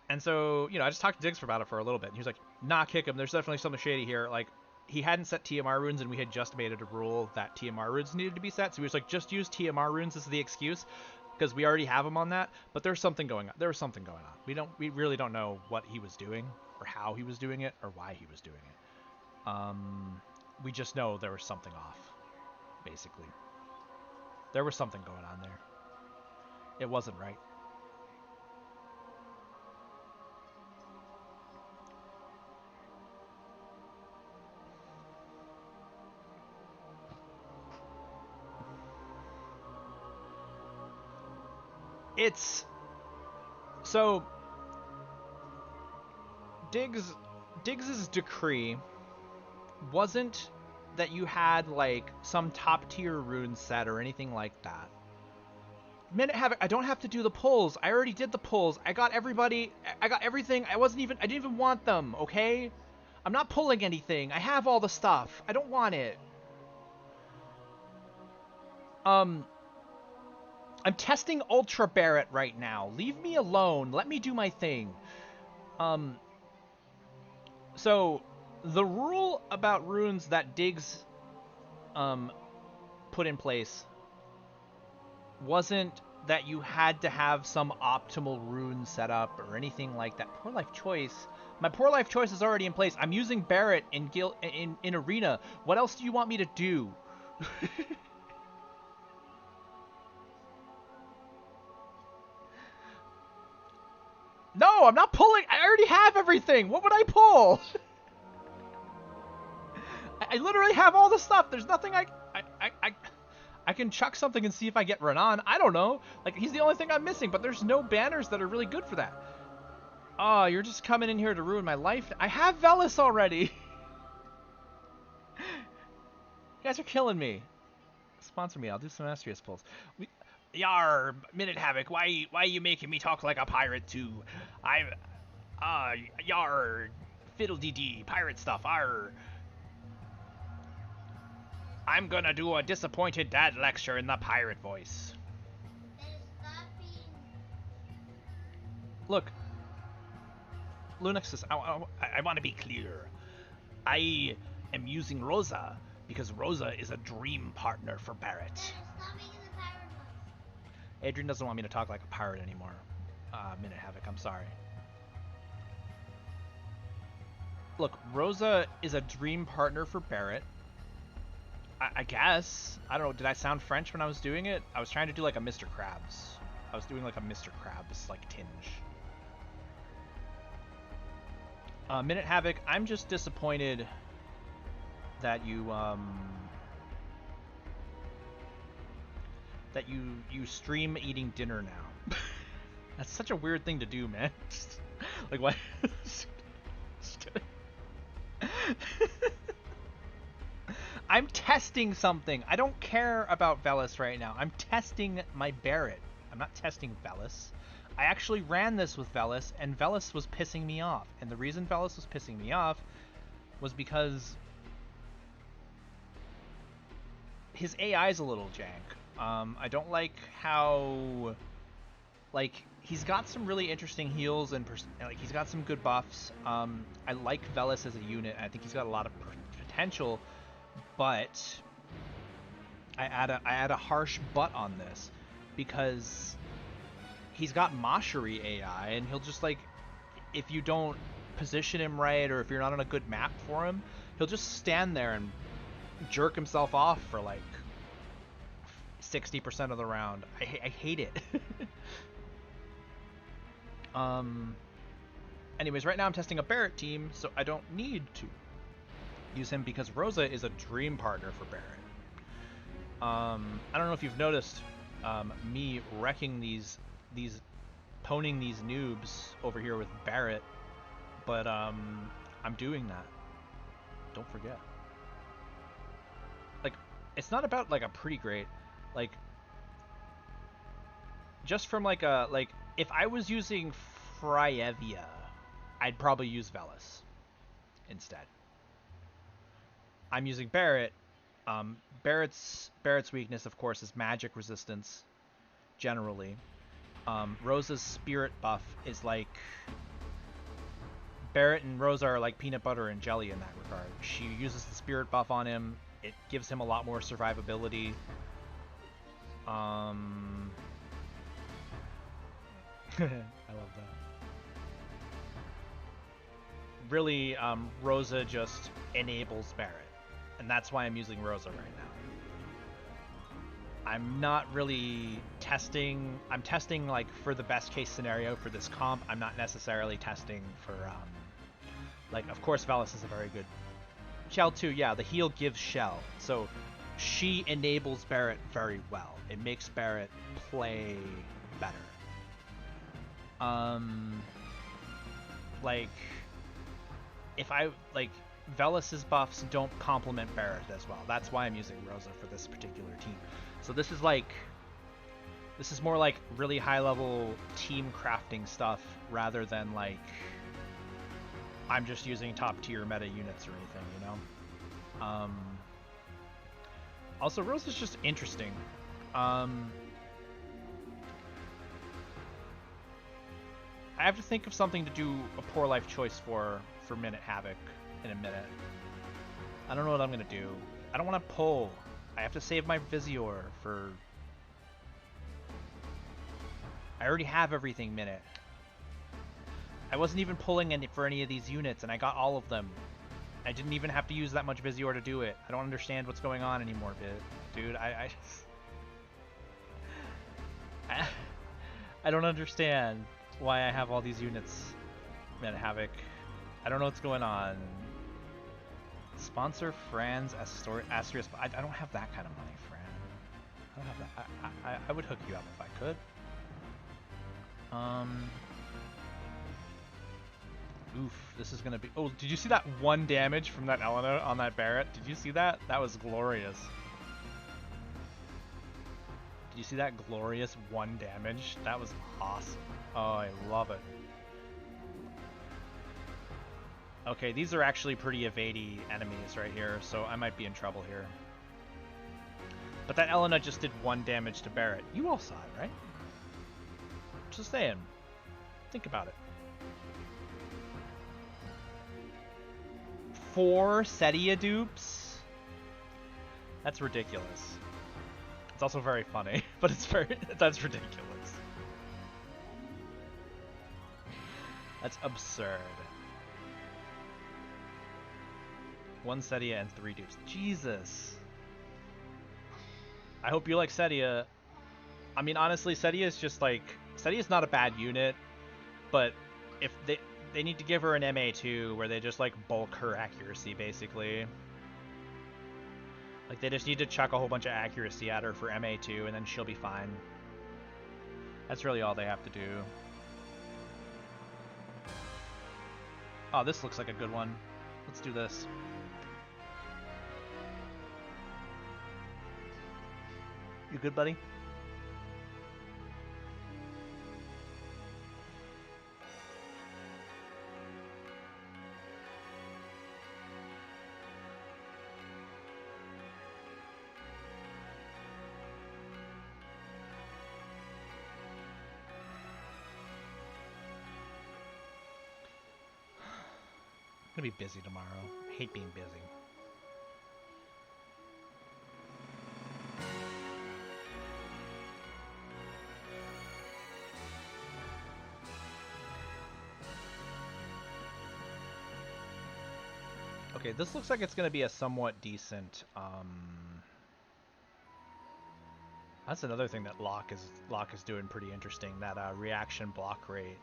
Speaker 1: And so, I just talked to Diggs about it for a little bit, and he was like, nah, kick him. There's definitely something shady here. Like, he hadn't set TMR runes, and we had just made it a rule that TMR runes needed to be set. So he was like, just use TMR runes as the excuse, because we already have him on that. But there's something going on. There was something going on. We really don't know what he was doing, or how he was doing it, or why he was doing it. We just know there was something off, basically. There was something going on there. It wasn't right. So Diggs's decree wasn't that you had like some top tier rune set or anything like that. Minute Havoc, I don't have to do the pulls. I already did the pulls. I got everybody. I got everything. I didn't even want them. Okay, I'm not pulling anything. I have all the stuff. I don't want it. I'm testing Ultra Barret right now. Leave me alone. Let me do my thing. So the rule about runes that Diggs put in place wasn't that you had to have some optimal rune set up or anything like that. Poor life choice. My poor life choice is already in place. I'm using Barret in arena. What else do you want me to do? No, I'm not pulling. I already have everything. What would I pull? I literally have all the stuff. There's nothing I can chuck something and see if I get run on. I don't know. Like, he's the only thing I'm missing, but there's no banners that are really good for that. Oh, you're just coming in here to ruin my life. I have Velis already. You guys are killing me. Sponsor me. I'll do some Astrius pulls. Yar, Minute Havoc, why are you making me talk like a pirate too? Yar, fiddle-dee-dee, pirate stuff, I'm gonna do a disappointed dad lecture in the pirate voice. Look, Lunix, I want to be clear. I am using Rosa because Rosa is a dream partner for Barret. Adrian doesn't want me to talk like a pirate anymore. Minute Havoc, I'm sorry. Look, Rosa is a dream partner for Barret. I guess. I don't know, did I sound French when I was doing it? I was trying to do like a Mr. Krabs. I was doing like a Mr. Krabs, like, tinge. Minute Havoc, I'm just disappointed that you stream eating dinner now. That's such a weird thing to do, man. Like, why? I'm testing something. I don't care about Velis right now. I'm testing my Barret. I'm not testing Velis. I actually ran this with Velis, and Velis was pissing me off. And the reason Velis was pissing me off was because his AI is a little jank. I don't like how, like, he's got some really interesting heals and like, he's got some good buffs. I like Velis as a unit. I think he's got a lot of potential, but I add a harsh but on this, because
Speaker 3: he's got Mashari AI, and he'll just like, if you don't position him right, or if you're not on a good map for him, he'll just stand there and jerk himself off for like 60% of the round. I hate it. Anyways, right now I'm testing a Barret team, so I don't need to use him because Rosa is a dream partner for Barret. I don't know if you've noticed me wrecking these poning these noobs over here with Barret, but I'm doing that. Don't forget. Like, it's not about like a pretty great, like, just from like a, like, if I was using Fryevia, I'd probably use Velis instead. I'm using Barret. Barret's weakness, of course, is magic resistance, generally. Rosa's spirit buff is like, Barret and Rosa are like peanut butter and jelly in that regard. She uses the spirit buff on him. It gives him a lot more survivability. I love that. Really, Rosa just enables Barret, and that's why I'm using Rosa right now. I'm not really testing. I'm testing like for the best case scenario for this comp. I'm not necessarily testing for like, of course Velis is a very good Shell too. Yeah, the heal gives Shell, so she enables Barret very well. It makes Barret play better. Like, if I like, Velis's buffs don't complement Barret as well. That's why I'm using Rosa for this particular team. So this is like, this is more like really high level team crafting stuff rather than like I'm just using top tier meta units or anything, you know? Also, Rosa's just interesting. I have to think of something to do a poor life choice for Minute Havoc in a minute. I don't know what I'm gonna do. I don't want to pull. I have to save my Visior for... I already have everything Minute. I wasn't even pulling any for any of these units, and I got all of them. I didn't even have to use that much Visior to do it. I don't understand what's going on anymore, dude. I don't understand why I have all these units. Minute Havoc. I don't know what's going on. Sponsor Fran's Asterisk. I don't have that kind of money, Fran. I don't have that. I would hook you up if I could. Oof, this is gonna be... Oh, did you see that 1 damage from that Elena on that Barret? Did you see that? That was glorious. Did you see that glorious 1 damage? That was awesome. Oh, I love it. Okay, these are actually pretty evadey enemies right here, so I might be in trouble here. But that Elena just did 1 damage to Barret. You all saw it, right? Just saying. Think about it. 4 Setia dupes? That's ridiculous. It's also very funny, but that's ridiculous. That's absurd. 1 Setia and 3 dupes. Jesus. I hope you like Setia. I mean, honestly, Setia is just like... Setia's not a bad unit, but if they need to give her an MA2 where they just like bulk her accuracy, basically. Like, they just need to chuck a whole bunch of accuracy at her for MA2 and then she'll be fine. That's really all they have to do. Oh, this looks like a good one. Let's do this. You good, buddy? I'm gonna be busy tomorrow. I hate being busy. Okay, this looks like it's going to be a somewhat decent. That's another thing that Locke is doing pretty interesting. That reaction block rate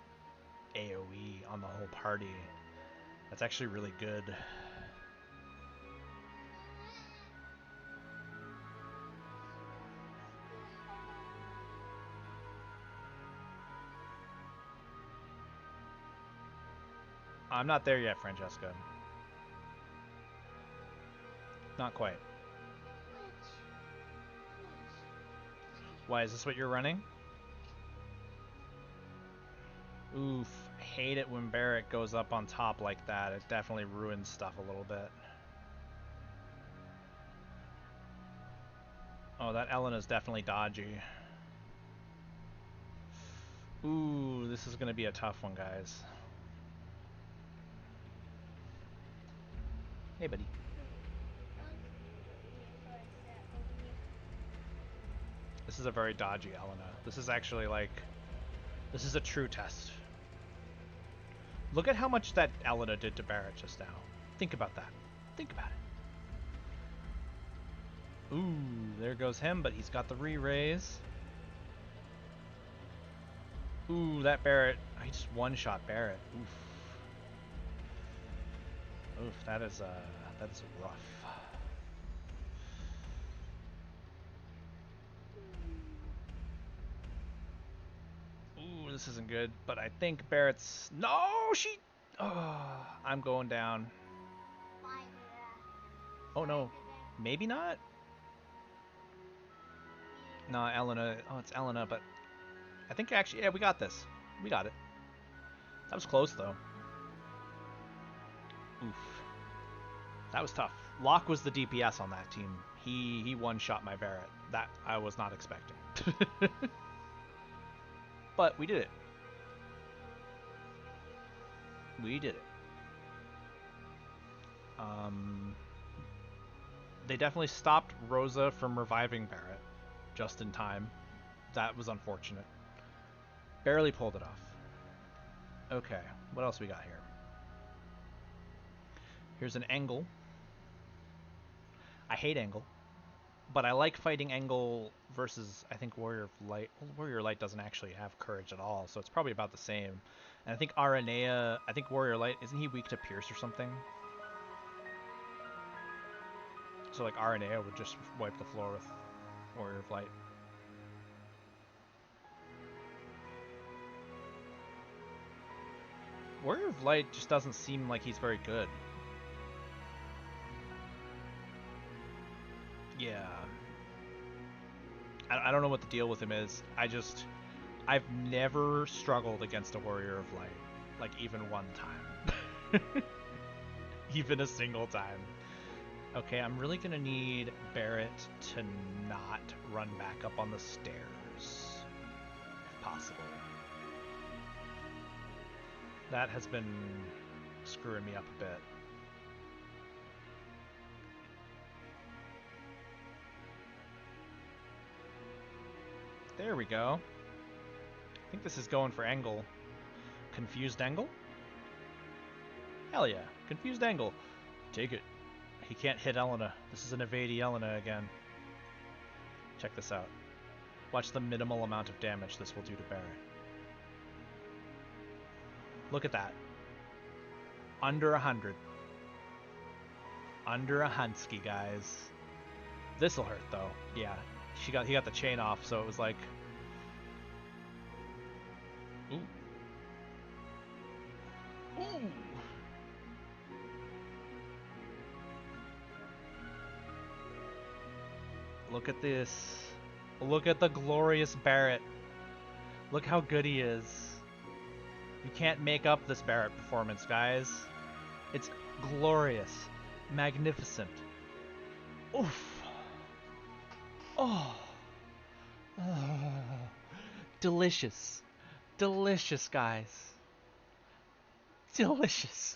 Speaker 3: AOE on the whole party. That's actually really good. I'm not there yet, Francesca. Not quite. Why, is this what you're running? Oof. Hate it when Barret goes up on top like that. It definitely ruins stuff a little bit. Oh, that Elena's definitely dodgy. Ooh, this is going to be a tough one, guys. Hey, buddy. This is a very dodgy Elena. This is actually like... This is a true test. Look at how much that Elena did to Barret just now. Think about that. Think about it. Ooh, there goes him, but he's got the re-raise. Ooh, that Barret... He just one-shot Barret. Oof. Oof, that is rough. Ooh, this isn't good, but I think Barrett's... No, she... Oh, I'm going down. Oh, no. Maybe not? No, Elena. Oh, it's Elena, but... I think actually... Yeah, we got this. We got it. That was close, though. Oof. That was tough. Locke was the DPS on that team. He one-shot my Barret. That I was not expecting. But we did it. We did it. They definitely stopped Rosa from reviving Barret just in time. That was unfortunate. Barely pulled it off. Okay, what else we got here? Here's an Angle. I hate Angle, but I like fighting Angle versus, I think, Warrior of Light. Well, Warrior of Light doesn't actually have courage at all, so it's probably about the same. And I think Aranea, I think Warrior of Light, isn't he weak to Pierce or something? So like Aranea would just wipe the floor with Warrior of Light. Warrior of Light just doesn't seem like he's very good. Yeah. I don't know what the deal with him is. I've never struggled against a Warrior of Light. Like, even one time. Even a single time. Okay, I'm really gonna need Barret to not run back up on the stairs. If possible. That has been screwing me up a bit. There we go. I think this is going for Angle. Confused Angle? Hell yeah. Confused Angle. Take it. He can't hit Elena. This is an evadey Elena again. Check this out. Watch the minimal amount of damage this will do to Barret. Look at that. Under 100. Under a Hunsky, guys. This'll hurt though. Yeah. He got the chain off, so it was like... Ooh. Ooh. Look at this. Look at the glorious Barret. Look how good he is. You can't make up this Barret performance, guys. It's glorious. Magnificent. Oof. Oh. Delicious. Delicious, guys. Delicious.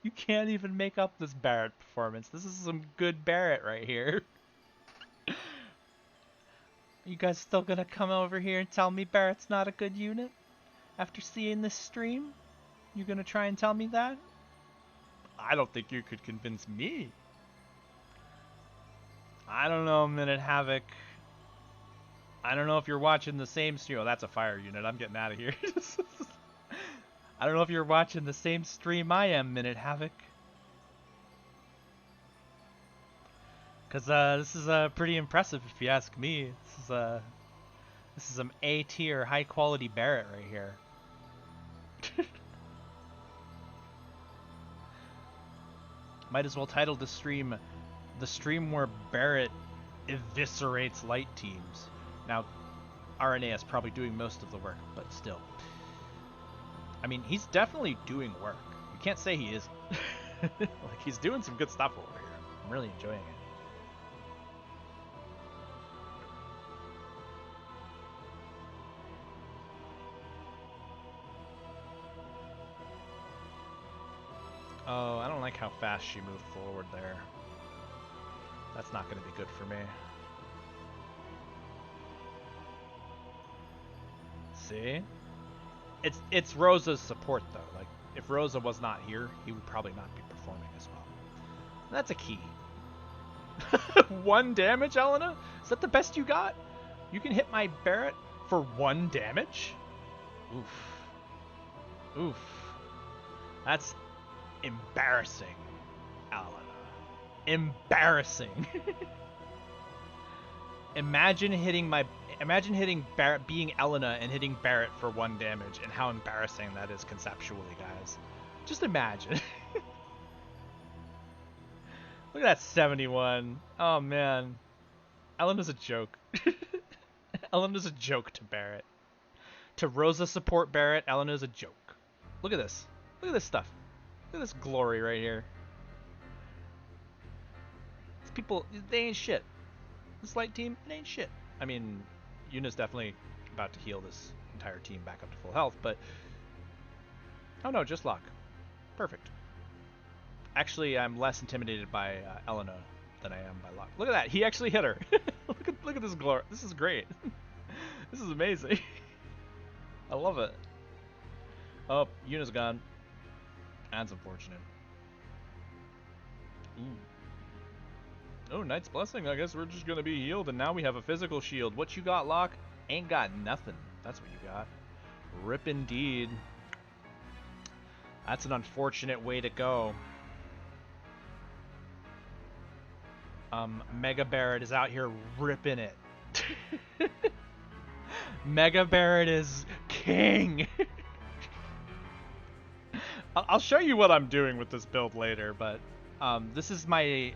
Speaker 3: You can't even make up this Barret performance. This is some good Barret right here. You guys still gonna come over here and tell me Barret's not a good unit? After seeing this stream? You gonna try and tell me that? I don't think you could convince me. I don't know, Minute Havoc. I don't know if you're watching the same stream. Oh, that's a fire unit. I'm getting out of here. I don't know if you're watching the same stream I am, Minute Havoc. Because this is pretty impressive if you ask me. This is some A-tier, high-quality Barret right here. Might as well title the stream where Barret eviscerates light teams. Now, RNA is probably doing most of the work, but still. I mean, he's definitely doing work. You can't say he isn't. Like, he's doing some good stuff over here. I'm really enjoying it. Oh, I don't like how fast she moved forward there. That's not going to be good for me. See? It's Rosa's support, though. Like, if Rosa was not here, he would probably not be performing as well. That's a key. 1 damage, Elena? Is that the best you got? You can hit my Barret for 1 damage? Oof. Oof. That's embarrassing, Elena. Embarrassing. Imagine hitting Barret, being Elena and hitting Barret for 1 damage, and how embarrassing that is conceptually, guys. Just imagine. Look at that 71. Oh man, Elena's a joke. Elena's a joke to Barret. To Rosa support Barret, Elena's a joke. Look at this. Look at this stuff. Look at this glory right here. These people, they ain't shit. This light team, it ain't shit. I mean, Yuna's definitely about to heal this entire team back up to full health, but... Oh no, just Locke. Perfect. Actually, I'm less intimidated by Elena than I am by Locke. Look at that, he actually hit her. look at this glory. This is great. This is amazing. I love it. Oh, Yuna's gone. That's unfortunate. Ooh. Oh, Knight's Blessing. I guess we're just gonna be healed, and now we have a physical shield. What you got, Locke? Ain't got nothing. That's what you got. Rip indeed. That's an unfortunate way to go. Mega Barret is out here ripping it. Mega Barret is king. I'll show you what I'm doing with this build later, but this is my...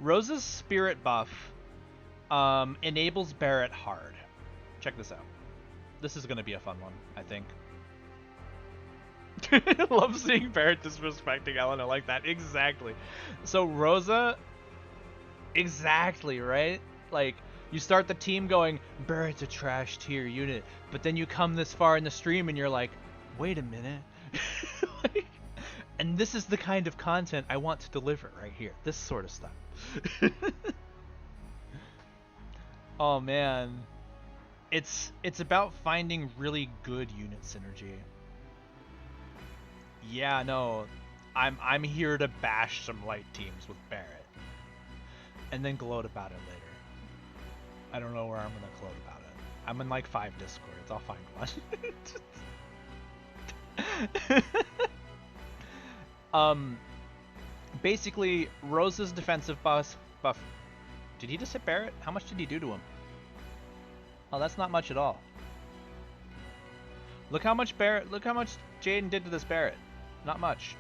Speaker 3: Rosa's spirit buff enables Barret hard. Check this out. This is going to be a fun one, I think. Love seeing Barret disrespecting Elena like that. Exactly. So Rosa... Exactly, right? Like... You start the team going, Barret's a trash tier unit, but then you come this far in the stream and you're like, wait a minute. Like, and this is the kind of content I want to deliver right here. This sort of stuff. Oh man. It's about finding really good unit synergy. Yeah, no. I'm here to bash some light teams with Barret. And then gloat about it later. I don't know where I'm gonna gloat about it. I'm in like 5 Discords. I'll find one. Basically, Rosa's defensive buff. Did he just hit Barret? How much did he do to him? Oh, that's not much at all. Look how much Jaden did to this Barret. Not much.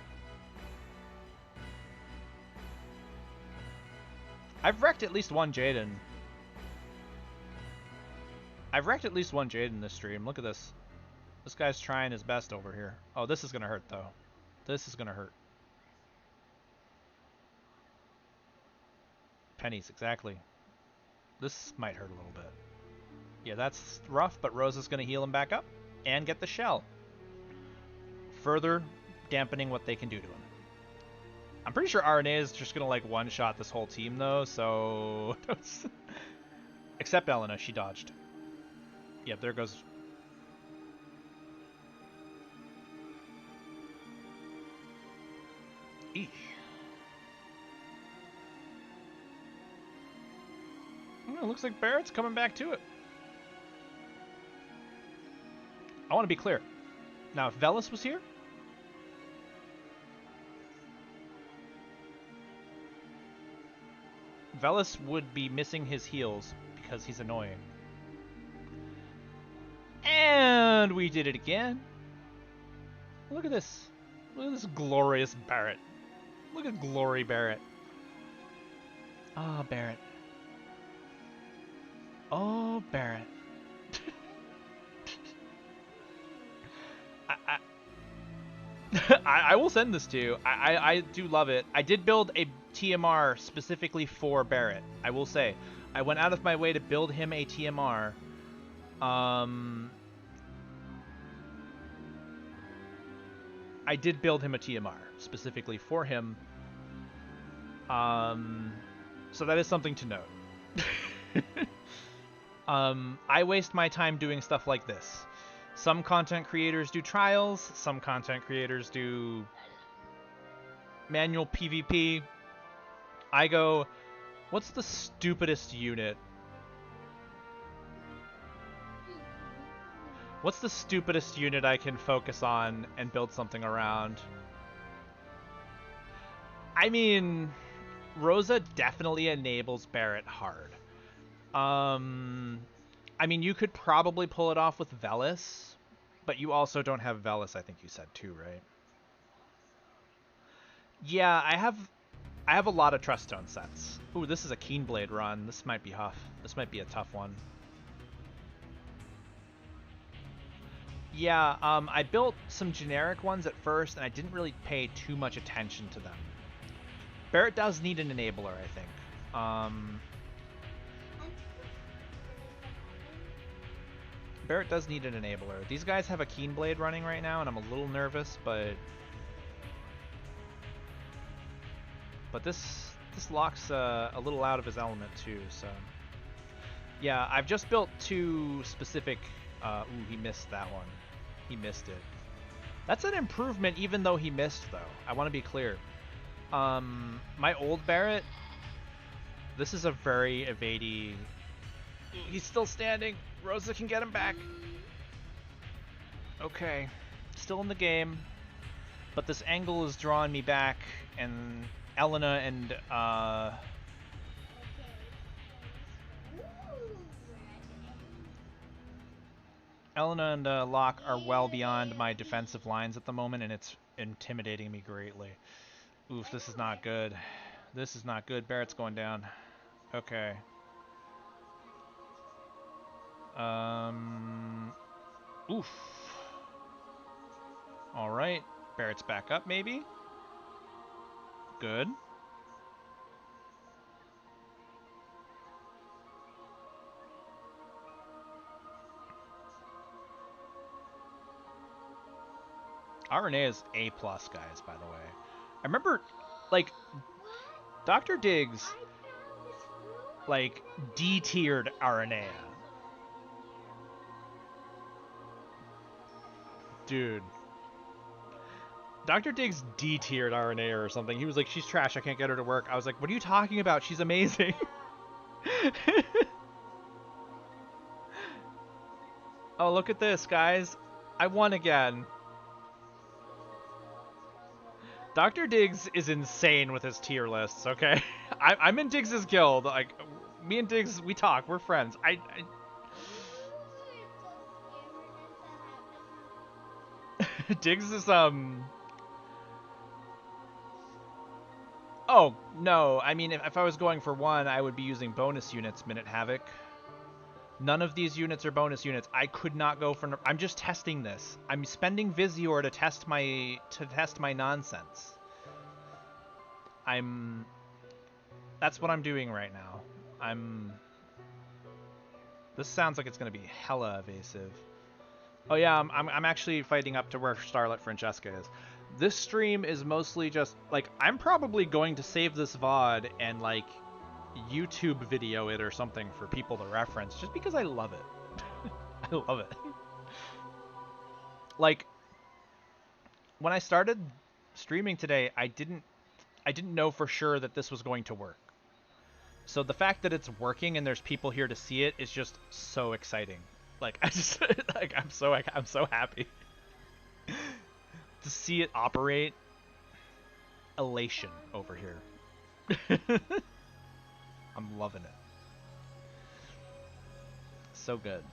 Speaker 3: I've wrecked at least one Jaden. I've wrecked at least one Jaden this stream. Look at this. This guy's trying his best over here. Oh, this is going to hurt, though. This is going to hurt. Pennies, exactly. This might hurt a little bit. Yeah, that's rough, but Rosa's going to heal him back up and get the shell. Further dampening what they can do to him. I'm pretty sure RNA is just going to, like, one-shot this whole team, though, so... Except Elena, she dodged. Yep, there goes. Eesh. It looks like Barret's coming back to it. I want to be clear. Now, if Velis was here, Velis would be missing his heals because he's annoying. And we did it again. Look at this. Look at this glorious Barret. Look at glory Barret. Ah, Barret. Oh, Barret. I will send this to you. I do love it. I did build a TMR specifically for Barret. I will say. I went out of my way to build him a TMR. I did build him a TMR specifically for him. So that is something to note. I waste my time doing stuff like this. Some content creators do trials, some content creators do manual PvP. I go, what's the stupidest unit? What's the stupidest unit I can focus on and build something around? I mean, Rosa definitely enables Barret hard. I mean, you could probably pull it off with Velis, but you also don't have Velis, I think you said too, right? Yeah, I have a lot of Trust Stone sets. Ooh, this is a Keenblade run. This might be tough. This might be a tough one. Yeah, I built some generic ones at first, and I didn't really pay too much attention to them. Barret does need an enabler, I think. Barret does need an enabler. These guys have a Keenblade running right now, and I'm a little nervous, but this Locke's a little out of his element too. So yeah, I've just built two specific. Ooh, he missed that one. He missed it. That's an improvement, even though he missed, though. I want to be clear. My old Barret. This is a very evadey. Ooh, he's still standing. Rosa can get him back. Okay. Still in the game. But this angle is drawing me back, and Elena and Locke are well beyond my defensive lines at the moment, and it's intimidating me greatly. Oof, this is not good. This is not good. Barret's going down. Okay. Oof. Alright. Barret's back up, maybe? Good. RNA is A+, guys, by the way. I remember, like, Dr. Diggs, like, D-tiered RNA. Dude. Dr. Diggs D-tiered RNA or something. He was like, she's trash, I can't get her to work. I was like, what are you talking about? She's amazing. Oh, look at this, guys. I won again. Dr. Diggs is insane with his tier lists, okay? I'm in Diggs' guild. Like, me and Diggs, we talk. We're friends. Diggs is, Oh, no. I mean, if I was going for one, I would be using bonus units, Minute Havoc. None of these units are bonus units. I could not go for... I'm just testing this. I'm spending Visior to test my nonsense. That's what I'm doing right now. This sounds like it's going to be hella evasive. Oh yeah, I'm actually fighting up to where Starlet Francesca is. This stream is mostly just, like, I'm probably going to save this VOD and, like, YouTube video it or something for people to reference, just because I love it. I love it. Like, when I started streaming today, I didn't I didn't know for sure that this was going to work. So the fact that it's working and there's people here to see it is just so exciting. Like I just like I'm so happy to see it operate. Elation over here. I'm loving it. So good.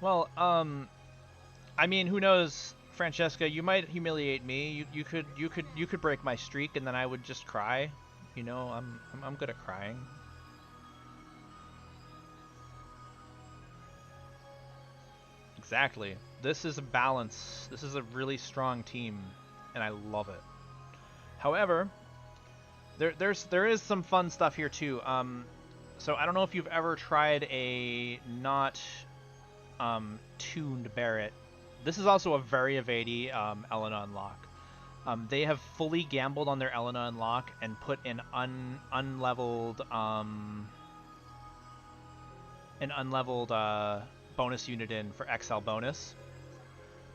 Speaker 3: Well, I mean, who knows, Francesca? You might humiliate me. You could break my streak, and then I would just cry. You know, I'm good at crying. Exactly. This is a balance. This is a really strong team, and I love it. However, there is some fun stuff here too. So I don't know if you've ever tried a not tuned Barret. This is also a very evady Elena unlock. They have fully gambled on their Elena unlock and put an unleveled bonus unit in for XL bonus.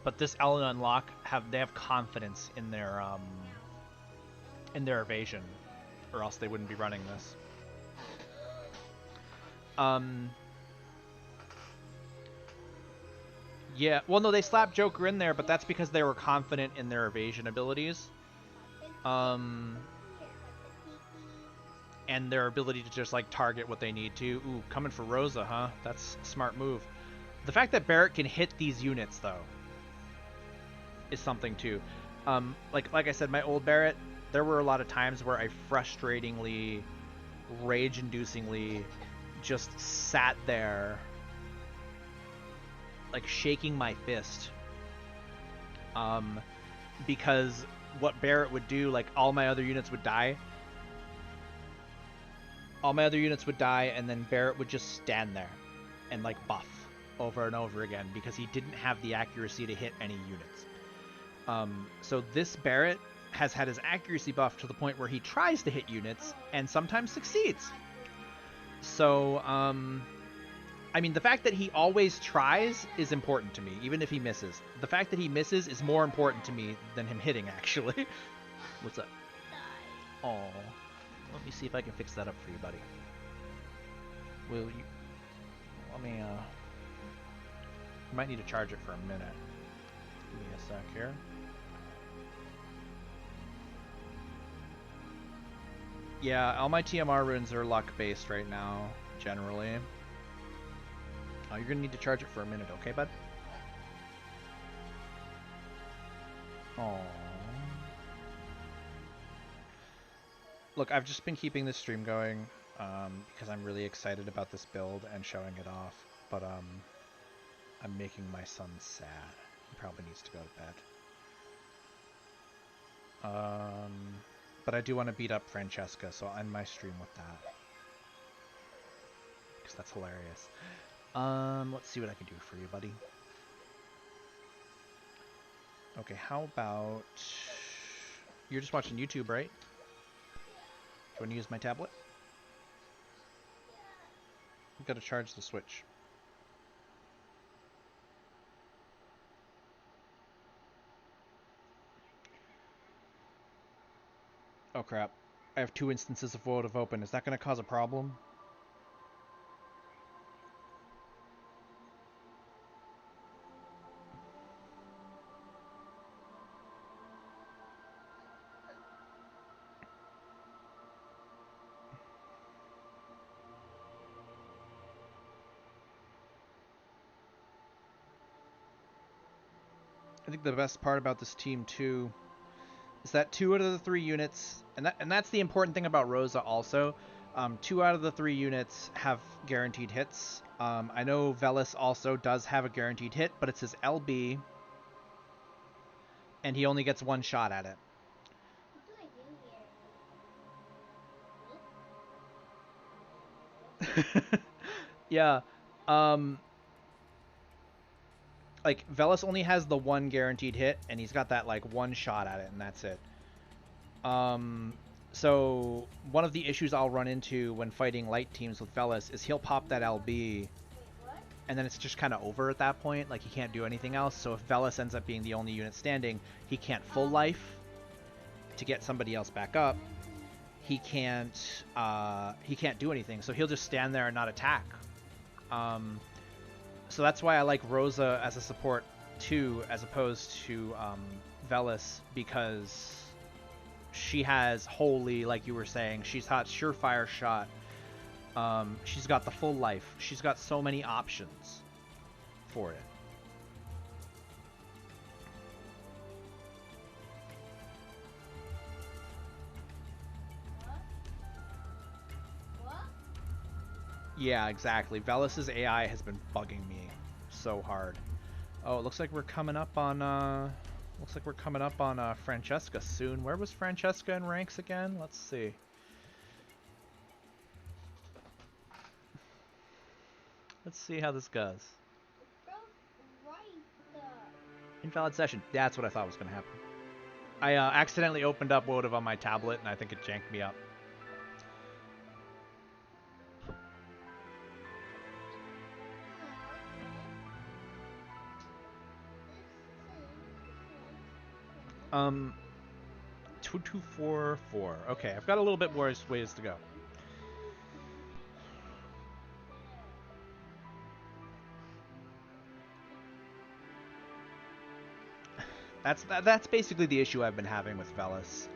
Speaker 3: But this Elena unlock they have confidence in their evasion, or else they wouldn't be running this. Yeah, well, no, they slapped Joker in there, but that's because they were confident in their evasion abilities. And their ability to just, like, target what they need to. Ooh, coming for Rosa, huh? That's a smart move. The fact that Barret can hit these units, though, is something, too. Like I said, my old Barret, there were a lot of times where I frustratingly, rage-inducingly just sat there like shaking my fist, because what Barret would do, like all my other units would die, and then Barret would just stand there and like buff over and over again because he didn't have the accuracy to hit any units. So this Barret has had his accuracy buff to the point where he tries to hit units and sometimes succeeds. So I mean, the fact that he always tries is important to me, even if he misses. The fact that he misses is more important to me than him hitting, actually. What's up? Oh, let me see if I can fix that up for you, buddy. Will you... Let me, you might need to charge it for a minute. Give me a sec here. Yeah, all my TMR runes are luck-based right now, generally. Oh, you're gonna need to charge it for a minute, okay, bud? Aww. Look, I've just been keeping this stream going because I'm really excited about this build and showing it off, but I'm making my son sad. He probably needs to go to bed. But I do want to beat up Francesca, so I'll end my stream with that. Because that's hilarious. Let's see what I can do for you, buddy. Okay, how about... You're just watching YouTube, right? Do you want to use my tablet? I've got to charge the Switch. Oh crap. I have 2 instances of votive open. Is that going to cause a problem? I think the best part about this team too is that 2 out of the 3 units, and that's the important thing about Rosa also. 2 out of the 3 units have guaranteed hits. I know Velis also does have a guaranteed hit, but it's his LB, and he only gets 1 shot at it.
Speaker 2: What do I do here?
Speaker 3: Yeah. Like, Velis only has the 1 guaranteed hit, and he's got that, like, 1 shot at it, and that's it. So, one of the issues I'll run into when fighting light teams with Velis is he'll pop that LB, and then it's just kind of over at that point. Like, he can't do anything else. So if Velis ends up being the only unit standing, he can't full life to get somebody else back up. He can't do anything. So he'll just stand there and not attack. So that's why I like Rosa as a support too, as opposed to Velis, because she has Holy, like you were saying. She's got Surefire Shot. She's got the full life. She's got so many options for it.
Speaker 2: What?
Speaker 3: Yeah, exactly. Velis's AI has been bugging me so hard. Oh, it looks like we're coming up on Francesca soon. Where was Francesca in ranks again? Let's see. Let's see how this goes.
Speaker 2: Bro, right there.
Speaker 3: Invalid session. That's what I thought was going to happen. I accidentally opened up Wotive on my tablet, and I think it janked me up. Um, 2244. Okay, I've got a little bit more ways to go. That's basically the issue I've been having with Velis.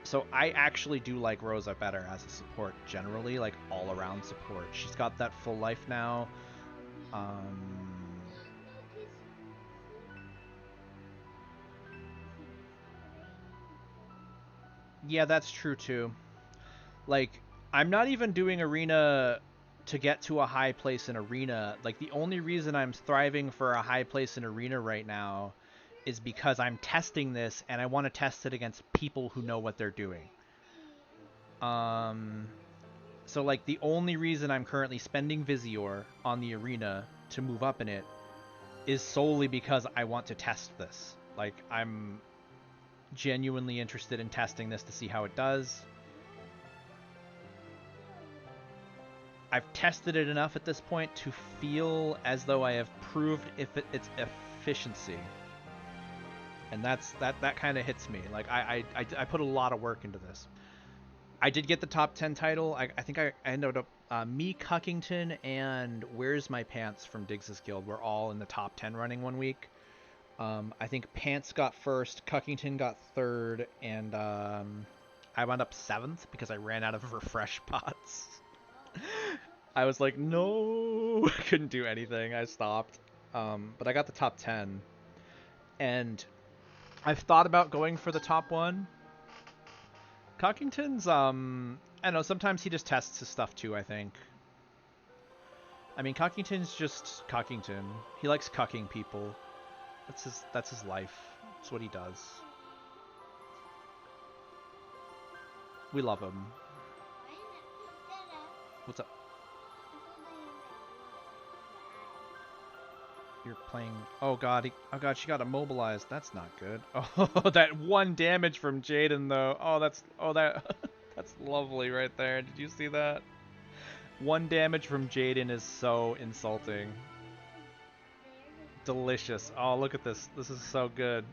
Speaker 3: So I actually do like Rosa better as a support generally, like all around support. She's got that full life now. Yeah, that's true too. Like, I'm not even doing arena to get to a high place in arena. Like, the only reason I'm thriving for a high place in arena right now is because I'm testing this and I want to test it against people who know what they're doing. So like the only reason I'm currently spending Visior on the arena to move up in it is solely because I want to test this. Like, I'm genuinely interested in testing this to see how it does. I've tested it enough at this point to feel as though I have proved its efficiency. And that kind of hits me. Like, I put a lot of work into this. I did get the top 10 title. I think I ended up me, Cuckington, and Where's My Pants from Diggs' Guild were all in the top 10 running one week. I think Pants got first, Cuckington got third, and I wound up 7th because I ran out of refresh pots. I was like, no, I couldn't do anything. I stopped. But I got the top 10. And I've thought about going for the top 1. Cockington's, I don't know, sometimes he just tests his stuff too, I think. I mean, Cockington's just Cockington. He likes cucking people. That's his life. That's what he does. We love him. What's up? You're playing... Oh god, she got immobilized. That's not good. Oh, that 1 damage from Jaden though. That's lovely right there. Did you see that? 1 damage from Jaden is so insulting. Delicious. Oh, look at this. This is so good.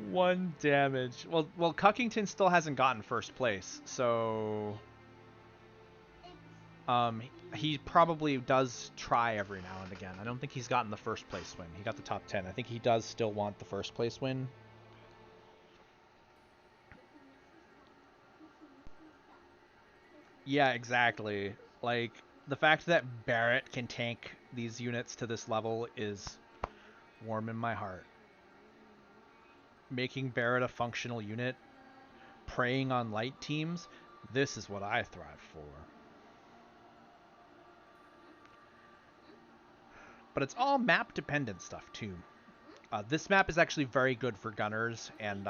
Speaker 3: 1 damage. Well, Cuckington still hasn't gotten first place, so he probably does try every now and again. I don't think he's gotten the first place win. He got the top 10. I think he does still want the first place win. Yeah, exactly. Like, the fact that Barret can tank these units to this level is warm in my heart. Making Barret a functional unit, preying on light teams, this is what I thrive for. But it's all map dependent stuff too. This map is actually very good for gunners and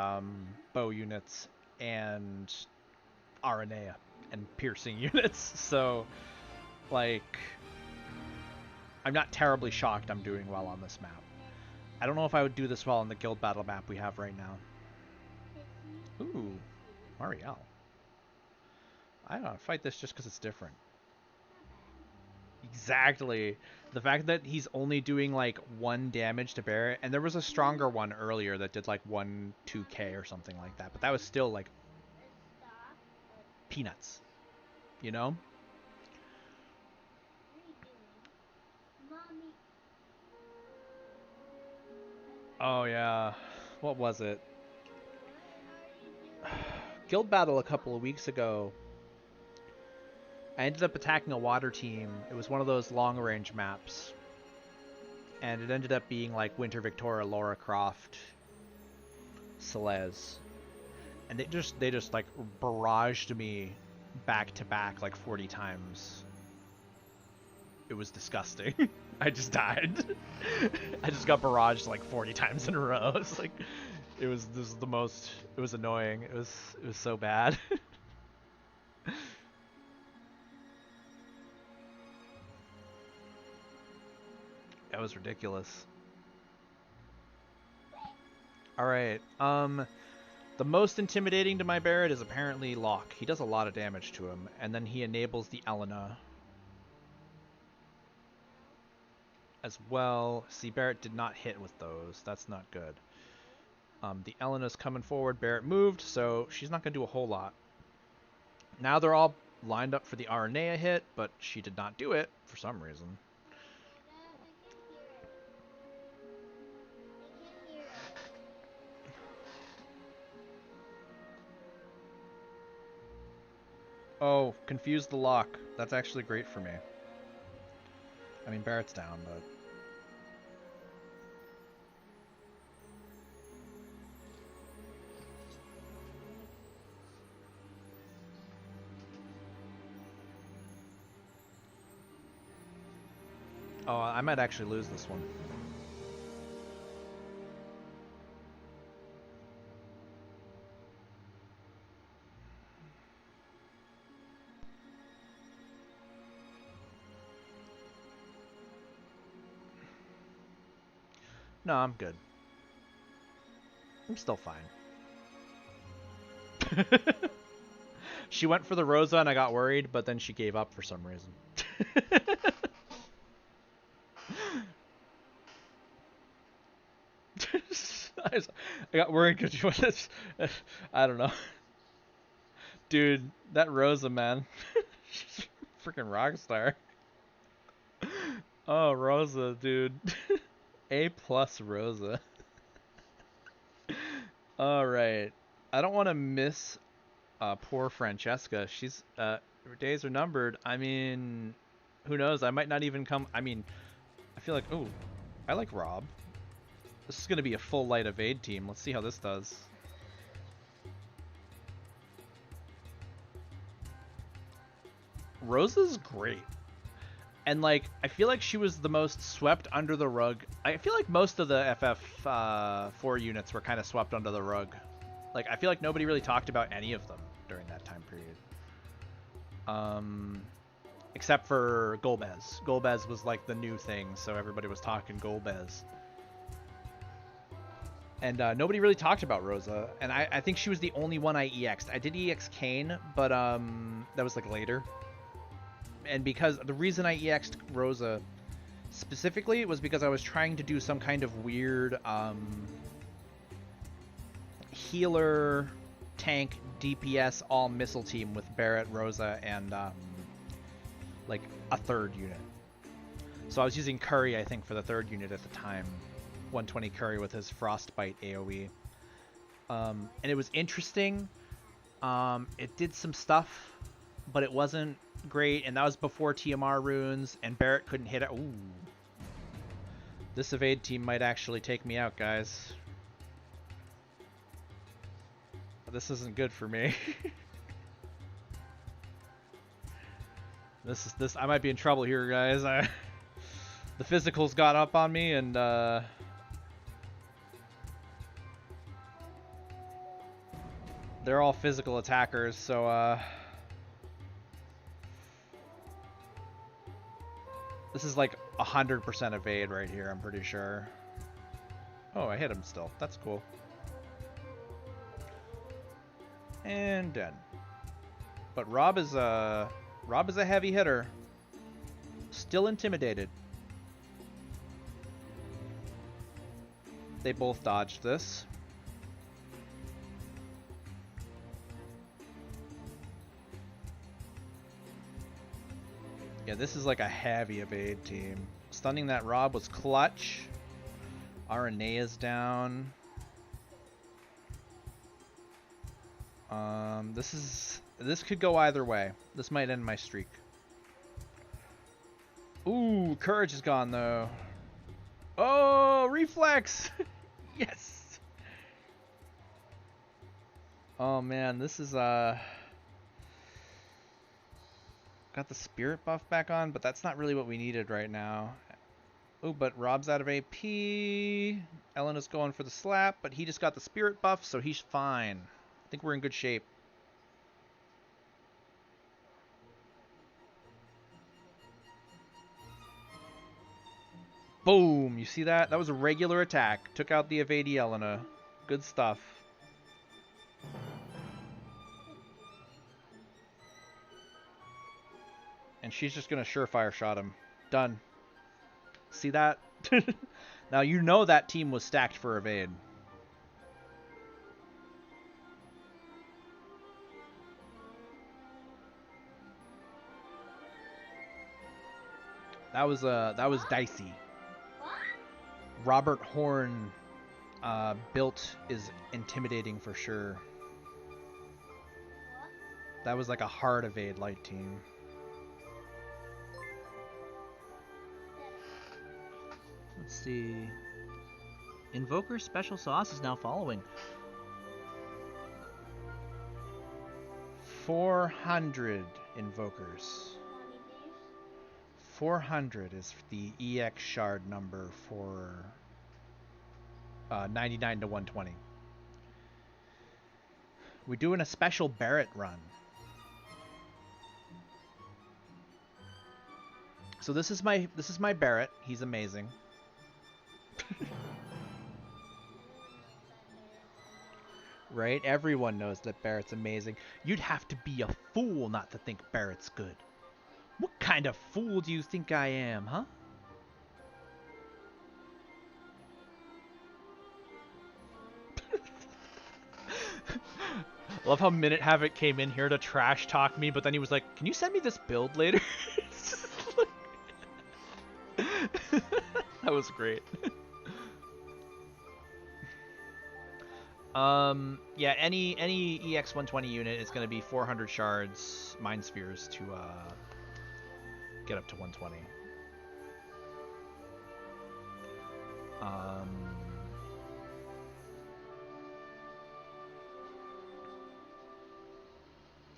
Speaker 3: bow units and RNA and piercing units. So, like, I'm not terribly shocked I'm doing well on this map. I don't know if I would do this well on the guild battle map we have right now. Ooh, Marielle. I don't know, fight this just because it's different.
Speaker 1: Exactly. The fact that he's only doing like 1 damage to Barret, and there was a stronger one earlier that did like 2k or something like that, but that was still like peanuts, you know?
Speaker 2: Mommy.
Speaker 1: Oh yeah. What was it?
Speaker 2: What are you doing?
Speaker 1: Guild battle a couple of weeks ago. I ended up attacking a water team. It was one of those long range maps. And it ended up being like Winter Victoria, Lara Croft, Celeste. And they just like barraged me back to back like 40 times. It was disgusting. I just died. I just got barraged like 40 times in a row. It's like this was the most, it was annoying. It was so bad. That was ridiculous. Alright, the most intimidating to my Barret is apparently Locke. He does a lot of damage to him, and then he enables the Elena as well. See, Barret did not hit with those. That's not good. The Elena's coming forward. Barret moved, so she's not going to do a whole lot. Now they're all lined up for the Aranea hit, but she did not do it for some reason.
Speaker 2: I can't hear it.
Speaker 1: Oh, confuse the Locke. That's actually great for me. I mean, Barret's down, but... Oh, I might actually lose this one. No, I'm good. I'm still fine. She went for the Rosa and I got worried, but then she gave up for some reason. I got worried because she went. I don't know. Dude, that Rosa, man. She's a freaking rock star. Oh, Rosa, dude. A plus Rosa. Alright. I don't want to miss poor Francesca. She's her days are numbered. I mean, who knows? I might not even come. I mean, I feel like, ooh, I like Rob. This is going to be a full light evade team. Let's see how this does. Rosa's great. And like, I feel like she was the most swept under the rug. I feel like most of the FF4 units were kind of swept under the rug. Like, I feel like nobody really talked about any of them during that time period. Except for Golbez. Golbez was like the new thing, so everybody was talking Golbez. And nobody really talked about Rosa. And I think she was the only one I EX'd. I did EX Kane, but that was like later. And because the reason I EX'd Rosa specifically was because I was trying to do some kind of weird healer, tank, DPS, all missile team with Barret, Rosa, and like a third unit. So I was using Curry, I think, for the third unit at the time. 120 Curry with his Frostbite AoE. And it was interesting. It did some stuff, but it wasn't great, and that was before TMR runes, and Barret couldn't hit it. Ooh. This evade team might actually take me out, guys. This isn't good for me. This I might be in trouble here, guys. The physicals got up on me, and they're all physical attackers, so this is like 100% evade right here, I'm pretty sure. Oh, I hit him still. That's cool. And done. But Rob is a heavy hitter. Still intimidated. They both dodged this. Yeah, this is like a heavy evade team. Stunning that Rob was clutch. RNA is down. This could go either way. This might end my streak. Ooh, courage is gone though. Oh, reflex! Yes! Oh man, this is got the spirit buff back on, but that's not really what we needed right now. Oh, but Rob's out of AP. Elena's going for the slap, but he just got the spirit buff, so he's fine. I think we're in good shape. Boom! You see that? That was a regular attack. Took out the evadey Elena. Good stuff. And she's just gonna surefire shot him. Done. See that? Now you know that team was stacked for evade. That was dicey. Robert Horn built is intimidating for sure. That was like a hard evade light team.
Speaker 4: Let's see. Invoker's special sauce is now following.
Speaker 1: 400 invokers. 400 is the EX shard number for 99 to 120. We're doing a special Barret run. So this is my Barret. He's amazing. Right? Everyone knows that Barret's amazing. You'd have to be a fool not to think Barret's good. What kind of fool do you think I am, huh?
Speaker 3: Love how Minute Havoc came in here to trash talk me, but then he was like, "Can you send me this build later?" That was great. Yeah, any EX 120 unit is going to be 400 shards, Mind Spheres to get up to 120.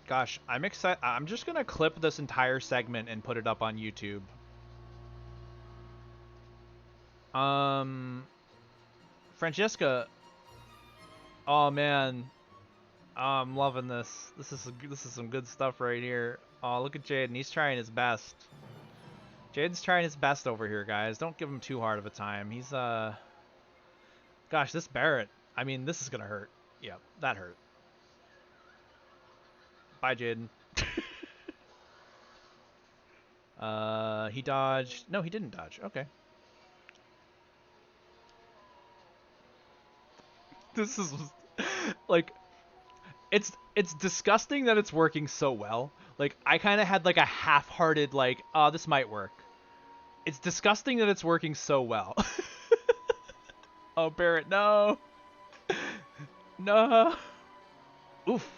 Speaker 3: Gosh, I'm excited. I'm just gonna clip this entire segment and put it up on YouTube. Francesca. Oh man, I'm loving this. This is some good stuff right here. Oh, look at Jaden. He's trying his best. Jaden's trying his best over here, guys. Don't give him too hard of a time. He's gosh, this Barret. I mean, this is gonna hurt. Yeah, that hurt. Bye, Jaden. He dodged. No, he didn't dodge. Okay. This is like, it's disgusting that it's working so well. Like, I kind of had like a half-hearted like, oh, this might work. It's disgusting that it's working so well. Oh, Barret, no. No. Oof.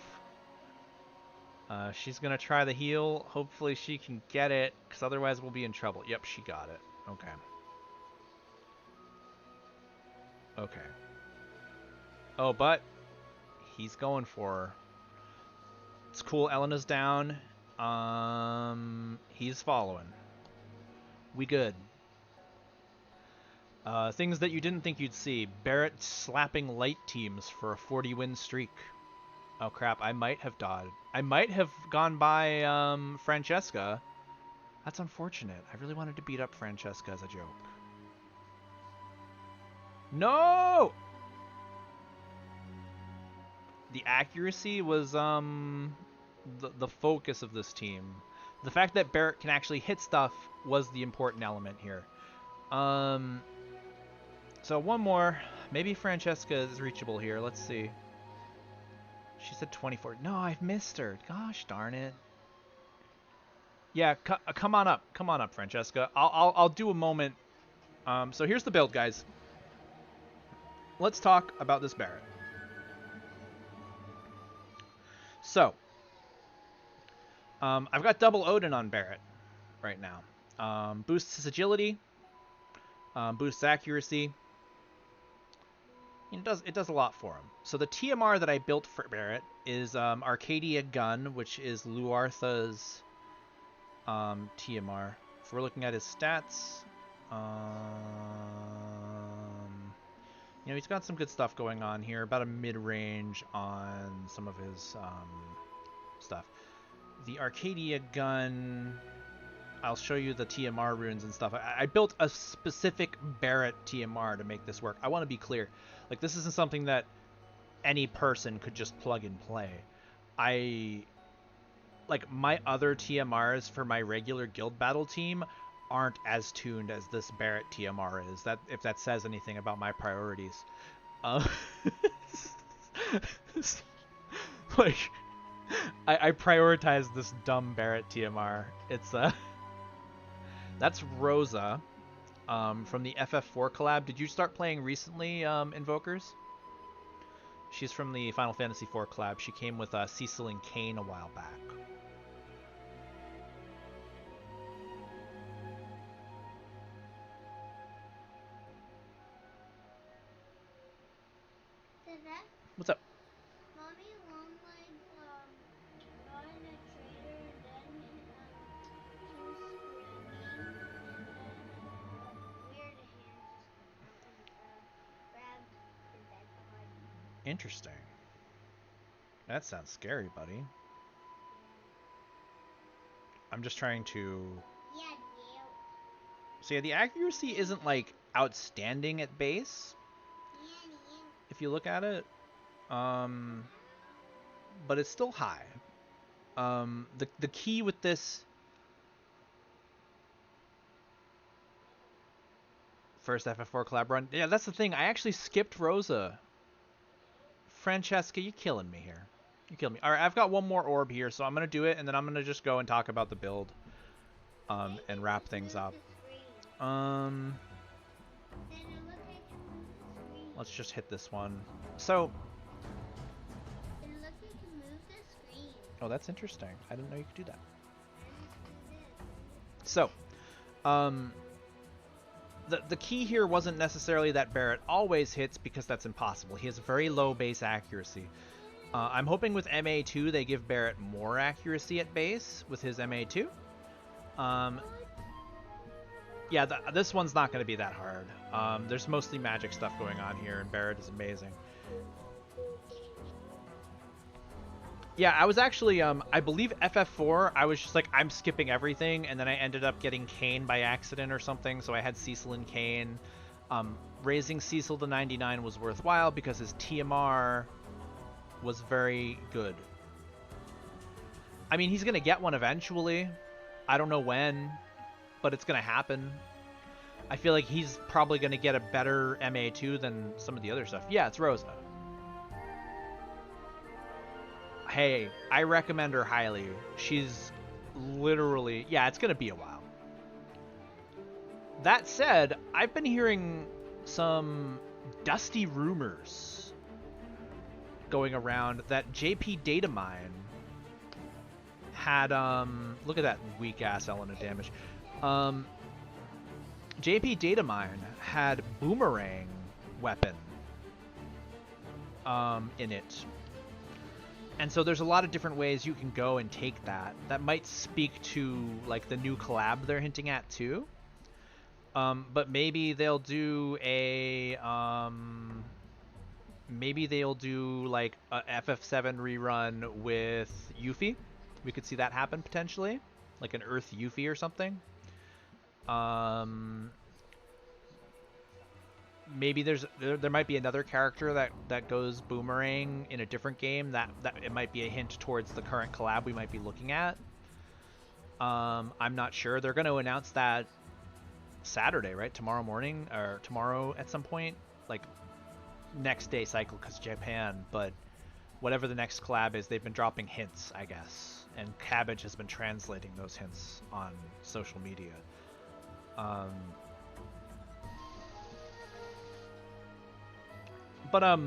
Speaker 3: She's gonna try the heal. Hopefully she can get it, because otherwise we'll be in trouble. Yep, she got it. Okay. Okay. Oh, but he's going for her. It's cool. Elena's down. He's following. We good. Things that you didn't think you'd see. Barret slapping light teams for a 40-win streak. Oh crap, I might have dodged. I might have gone by Francesca. That's unfortunate. I really wanted to beat up Francesca as a joke. No! The accuracy was the focus of this team. The fact that Barret can actually hit stuff was the important element here. So one more. Maybe Francesca is reachable here. Let's see. She said 24. No, I've missed her. Gosh darn it. Yeah, come on up. Come on up, Francesca. I'll do a moment. So here's the build, guys. Let's talk about this Barret. So, I've got double Odin on Barret right now. Boosts his agility, boosts accuracy. It does a lot for him. So the TMR that I built for Barret is Arcadia Gun, which is Luartha's TMR. If we're looking at his stats, you know, he's got some good stuff going on here. About a mid-range on some of his stuff. The Arcadia Gun, I'll show you the TMR runes and stuff. I built a specific Barret TMR to make this work. I want to be clear. Like, this isn't something that any person could just plug and play. Like, my other TMRs for my regular guild battle team aren't as tuned as this Barret TMR is. That, if that says anything about my priorities. Like, I prioritize this dumb Barret TMR. It's that's Rosa from the FF4 collab. Did you start playing recently, Invokers? She's from the Final Fantasy IV collab. She came with Cecil and Kain a while back. What's up?
Speaker 2: Mommy Longlegs got in a trader, then she was screaming, and then Weird Hand just grabbed his dead body.
Speaker 3: Interesting. That sounds scary, buddy. I'm just trying to...
Speaker 2: Yeah,
Speaker 3: So yeah, the accuracy isn't, like, outstanding at base, if you look at it. But it's still high. The key with this first FF4 collab run, yeah, that's the thing. I actually skipped Rosa. Francesca, you're killing me here. You killed me. All right, I've got one more orb here, so I'm gonna do it, and then I'm gonna just go and talk about the build, and wrap things up. Let's just hit this one. So. Oh, that's interesting. I didn't know you could do that. So, the key here wasn't necessarily that Barret always hits, because that's impossible. He has very low base accuracy. I'm hoping with MA2 they give Barret more accuracy at base with his MA2. Yeah, this one's not going to be that hard. There's mostly magic stuff going on here, and Barret is amazing. Yeah, I was actually, I believe FF4, I was just like, I'm skipping everything, and then I ended up getting Kain by accident or something, so I had Cecil and Kain. Raising Cecil to 99 was worthwhile because his TMR was very good. I mean, he's going to get one eventually. I don't know when, but it's going to happen. I feel like he's probably going to get a better MA2 than some of the other stuff. Yeah, it's Rosa. Hey, I recommend her highly. She's literally... Yeah, it's going to be a while. That said, I've been hearing some dusty rumors going around that JP Datamine had... look at that weak-ass element of damage. JP Datamine had Boomerang weapon in it. And so there's a lot of different ways you can go and take that. That might speak to, like, the new collab they're hinting at, too. But maybe they'll do a... maybe they'll do, like, a FF7 rerun with Yuffie. We could see that happen, potentially. Like an Earth Yuffie or something. Maybe there might be another character that goes Boomerang in a different game that it might be a hint towards the current collab we might be looking at. I'm not sure. They're going to announce that Saturday, right? Tomorrow morning or tomorrow at some point, like next day cycle because Japan. But whatever the next collab is, they've been dropping hints, I guess, and Cabbage has been translating those hints on social media. But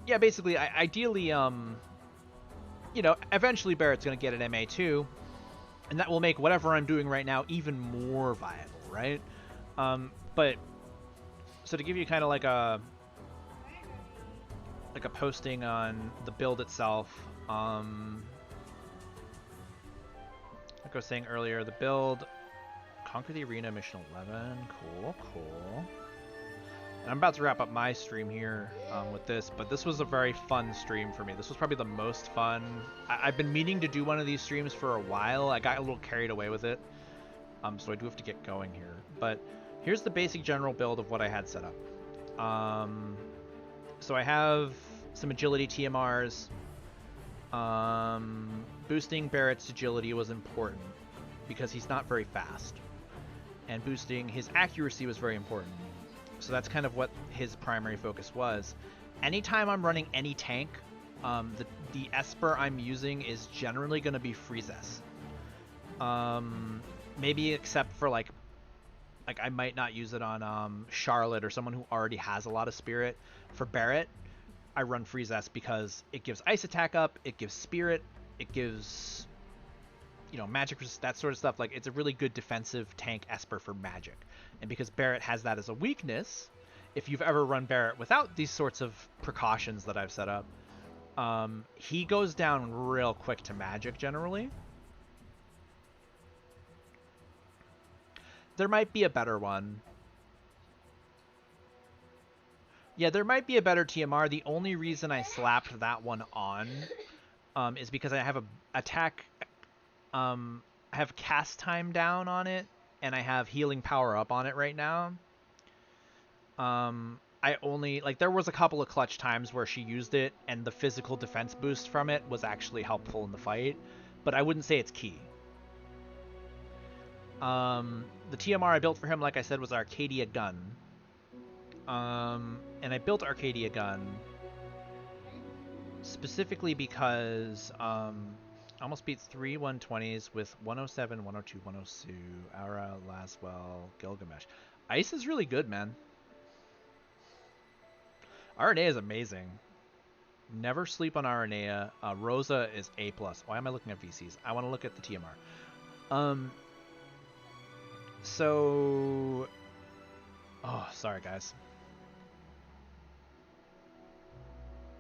Speaker 3: yeah, basically, ideally, you know, eventually Barrett's gonna get an MA2, and that will make whatever I'm doing right now even more viable, right? But so to give you kind of like a posting on the build itself, like I was saying earlier, the build, conquer the arena, mission 11, cool. And I'm about to wrap up my stream here with this, but this was a very fun stream for me. This was probably the most fun. I've been meaning to do one of these streams for a while. I got a little carried away with it, so I do have to get going here. But here's the basic general build of what I had set up. So I have some agility TMRs. Boosting Barrett's agility was important because he's not very fast, and boosting his accuracy was very important. So that's kind of what his primary focus was. Anytime I'm running any tank, the Esper I'm using is generally going to be Freeze S. Maybe except for like I might not use it on Charlotte or someone who already has a lot of Spirit. For Barret, I run Freeze S because it gives Ice Attack up, it gives Spirit, it gives, you know, magic resist, that sort of stuff. Like, it's a really good defensive tank Esper for magic. And because Barret has that as a weakness, if you've ever run Barret without these sorts of precautions that I've set up, he goes down real quick to magic generally. There might be a better one. Yeah, there might be a better TMR. The only reason I slapped that one on is because I have a attack, I have cast time down on it, and I have healing power up on it right now. I only, like, there was a couple of clutch times where she used it, and the physical defense boost from it was actually helpful in the fight, but I wouldn't say it's key. The TMR I built for him, like I said, was Arcadia Gun. And I built Arcadia Gun specifically because I almost beat 3 120s with 107, 102, 102, Aura, Laswell, Gilgamesh. Ice is really good, man. RNA is amazing. Never sleep on RNA. Rosa is A+. Why am I looking at VCs? I want to look at the TMR. So... Oh, sorry, guys.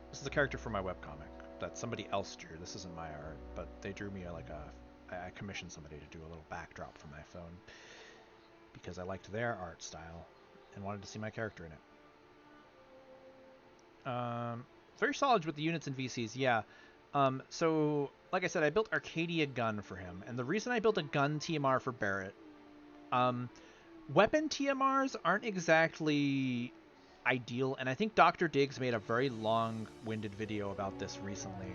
Speaker 3: This is a character from my webcomic that somebody else drew. This isn't my art, but they drew me I commissioned somebody to do a little backdrop for my phone because I liked their art style and wanted to see my character in it. Very solid with the units and VCs, yeah. So, like I said, I built Arcadia Gun for him, and the reason I built a gun TMR for Barret, weapon TMRs aren't exactly ideal, and I think Dr. Diggs made a very long-winded video about this recently.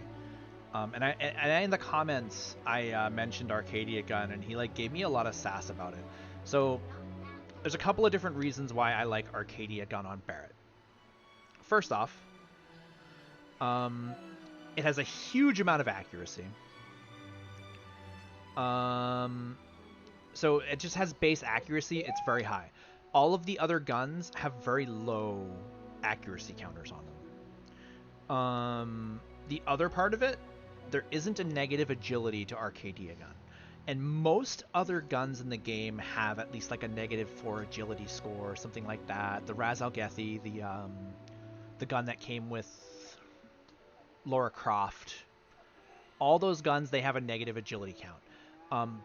Speaker 3: And I in the comments I mentioned Arcadia Gun, and he like gave me a lot of sass about it. So there's a couple of different reasons why I like Arcadia Gun on Barret. First off, it has a huge amount of accuracy. So it just has base accuracy. It's very high. All of the other guns have very low accuracy counters on them. The other part of it, there isn't a negative agility to Arcadia Gun. And most other guns in the game have at least like a -4 agility score or something like that. The Raz Al Ghazi, the gun that came with Lara Croft, all those guns, they have a negative agility count.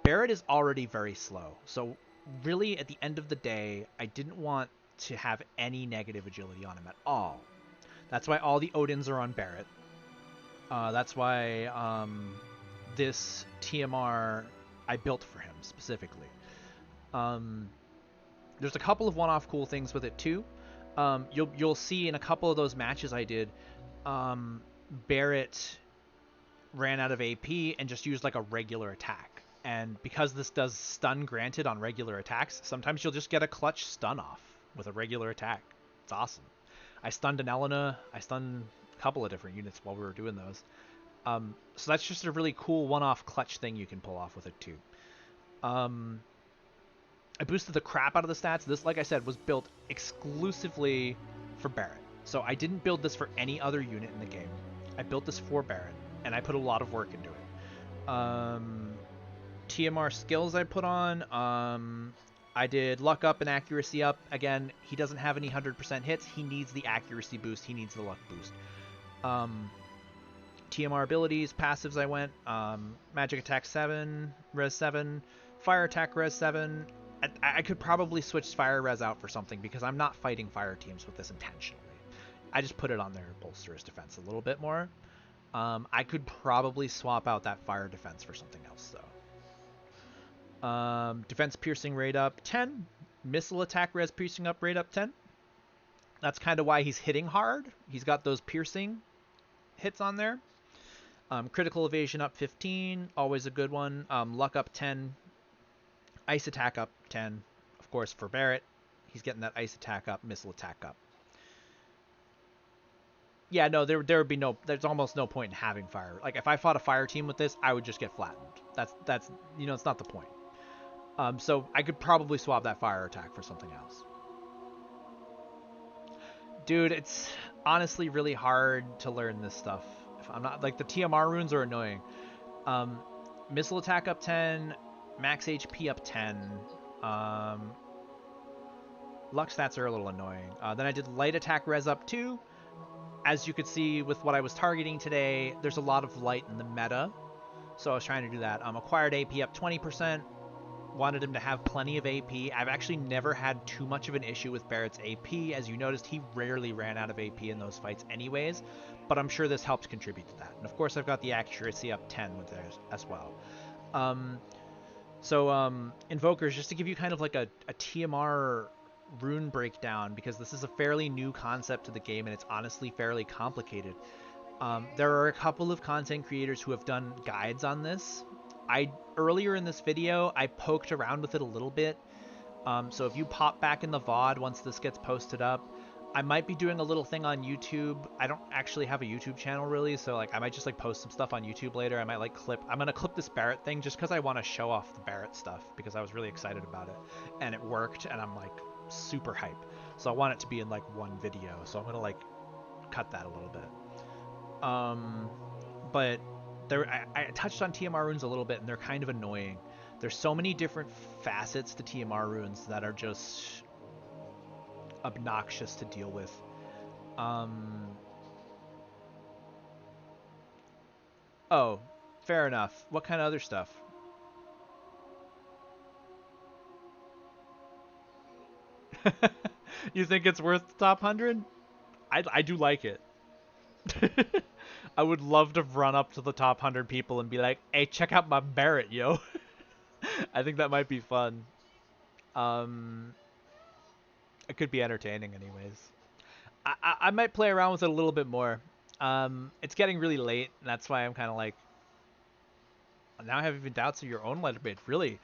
Speaker 3: Barret is already very slow, so really at the end of the day, I didn't want to have any negative agility on him at all. That's why all the Odins are on Barret. That's why this TMR I built for him specifically. There's a couple of one-off cool things with it too. You'll see in a couple of those matches I did, Barret ran out of AP and just used like a regular attack. And because this does stun granted on regular attacks, sometimes you'll just get a clutch stun off with a regular attack. It's awesome. I stunned an Elena. I stunned a couple of different units while we were doing those. So that's just a really cool one-off clutch thing you can pull off with it too. I boosted the crap out of the stats. This, like I said, was built exclusively for Barret. So I didn't build this for any other unit in the game. I built this for Barret, and I put a lot of work into it. TMR skills I put on. I did luck up and accuracy up. Again, he doesn't have any 100% hits. He needs the accuracy boost. He needs the luck boost. TMR abilities, passives I went. Magic attack 7, res 7. Fire attack res 7. I could probably switch fire res out for something because I'm not fighting fire teams with this intentionally. I just put it on there to bolster his defense a little bit more. I could probably swap out that fire defense for something else though. Defense piercing rate up 10. Missile attack res piercing up rate up 10. That's kind of why he's hitting hard. He's got those piercing hits on there. Critical evasion up 15. Always a good one. Luck up 10. Ice attack up 10. Of course, for Barret, he's getting that ice attack up, missile attack up. Yeah, no, there would be there's almost no point in having fire. Like, if I fought a fire team with this, I would just get flattened. That's you know, it's not the point. So I could probably swap that fire attack for something else. Dude, it's honestly really hard to learn this stuff. If I'm not, like, the TMR runes are annoying. Missile attack up 10, max HP up 10. Luck stats are a little annoying. Then I did light attack res up 2. As you could see with what I was targeting today, there's a lot of light in the meta, so I was trying to do that. Acquired AP up 20%. Wanted him to have plenty of AP. I've actually never had too much of an issue with Barret's AP. As you noticed, he rarely ran out of AP in those fights anyways, but I'm sure this helps contribute to that. And of course, I've got the accuracy up 10 with theirs as well. Invokers, just to give you kind of like a TMR rune breakdown, because this is a fairly new concept to the game and it's honestly fairly complicated. There are a couple of content creators who have done guides on this. Earlier in this video, I poked around with it a little bit. So if you pop back in the VOD once this gets posted up, I might be doing a little thing on YouTube. I don't actually have a YouTube channel really, so like I might just like post some stuff on YouTube later. I might like I'm gonna clip this Barret thing just because I want to show off the Barret stuff because I was really excited about it and it worked and I'm like super hype. So I want it to be in like one video, so I'm gonna like cut that a little bit. But I touched on TMR runes a little bit and they're kind of annoying. There's so many different facets to TMR runes that are just obnoxious to deal with. Oh, fair enough. What kind of other stuff? You think it's worth the top 100? I do like it. I would love to run up to the top 100 people and be like, hey, check out my Barret, yo. I think that might be fun. It could be entertaining anyways. I might play around with it a little bit more. It's getting really late, and that's why I'm kind of like, now I have even doubts of your own letter bit. Really,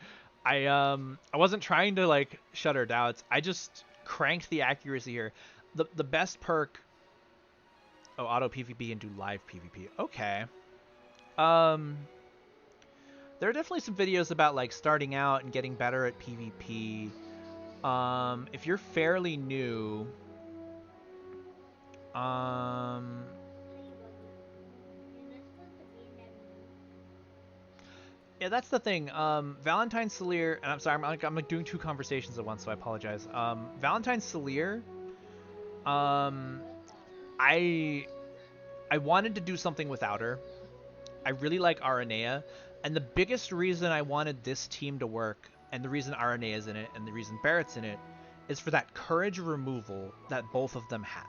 Speaker 3: I wasn't trying to like shut her doubts. I just cranked the accuracy here. The best perk. Oh, auto PvP and do live PvP. Okay. There are definitely some videos about like starting out and getting better at PvP. If you're fairly new, yeah, that's the thing. Valentine Salier, and I'm sorry, I'm like doing two conversations at once, so I apologize. Valentine Salier, I wanted to do something without her. I really like Aranea, and the biggest reason I wanted this team to work, and the reason Aranea is in it, and the reason Barret's in it, is for that courage removal that both of them have.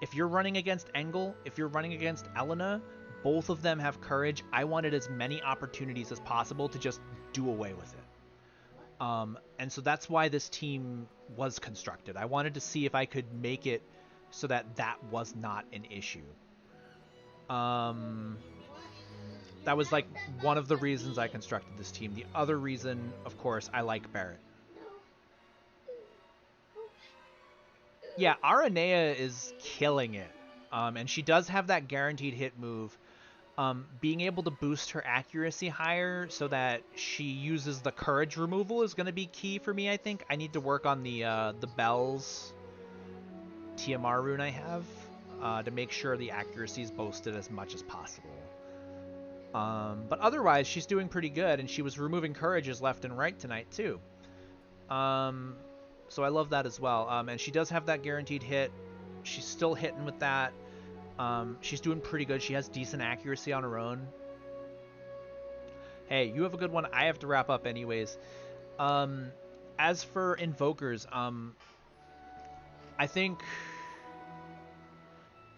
Speaker 3: If you're running against Engel, if you're running against Elena, both of them have courage. I wanted as many opportunities as possible to just do away with it. And so that's why this team was constructed. I wanted to see if I could make it so that that was not an issue. that was like one of the reasons I constructed this team. The other reason, of course, I like Barret. Yeah, Aranea is killing it. And she does have that guaranteed hit move. Being able to boost her accuracy higher so that she uses the courage removal is going to be key for me, I think. I need to work on the bells TMR rune I have to make sure the accuracy is boosted as much as possible. But otherwise, she's doing pretty good, and she was removing courages left and right tonight, too. So I love that as well. And she does have that guaranteed hit. She's still hitting with that. She's doing pretty good. She has decent accuracy on her own. Hey, you have a good one. I have to wrap up anyways. As for invokers, I think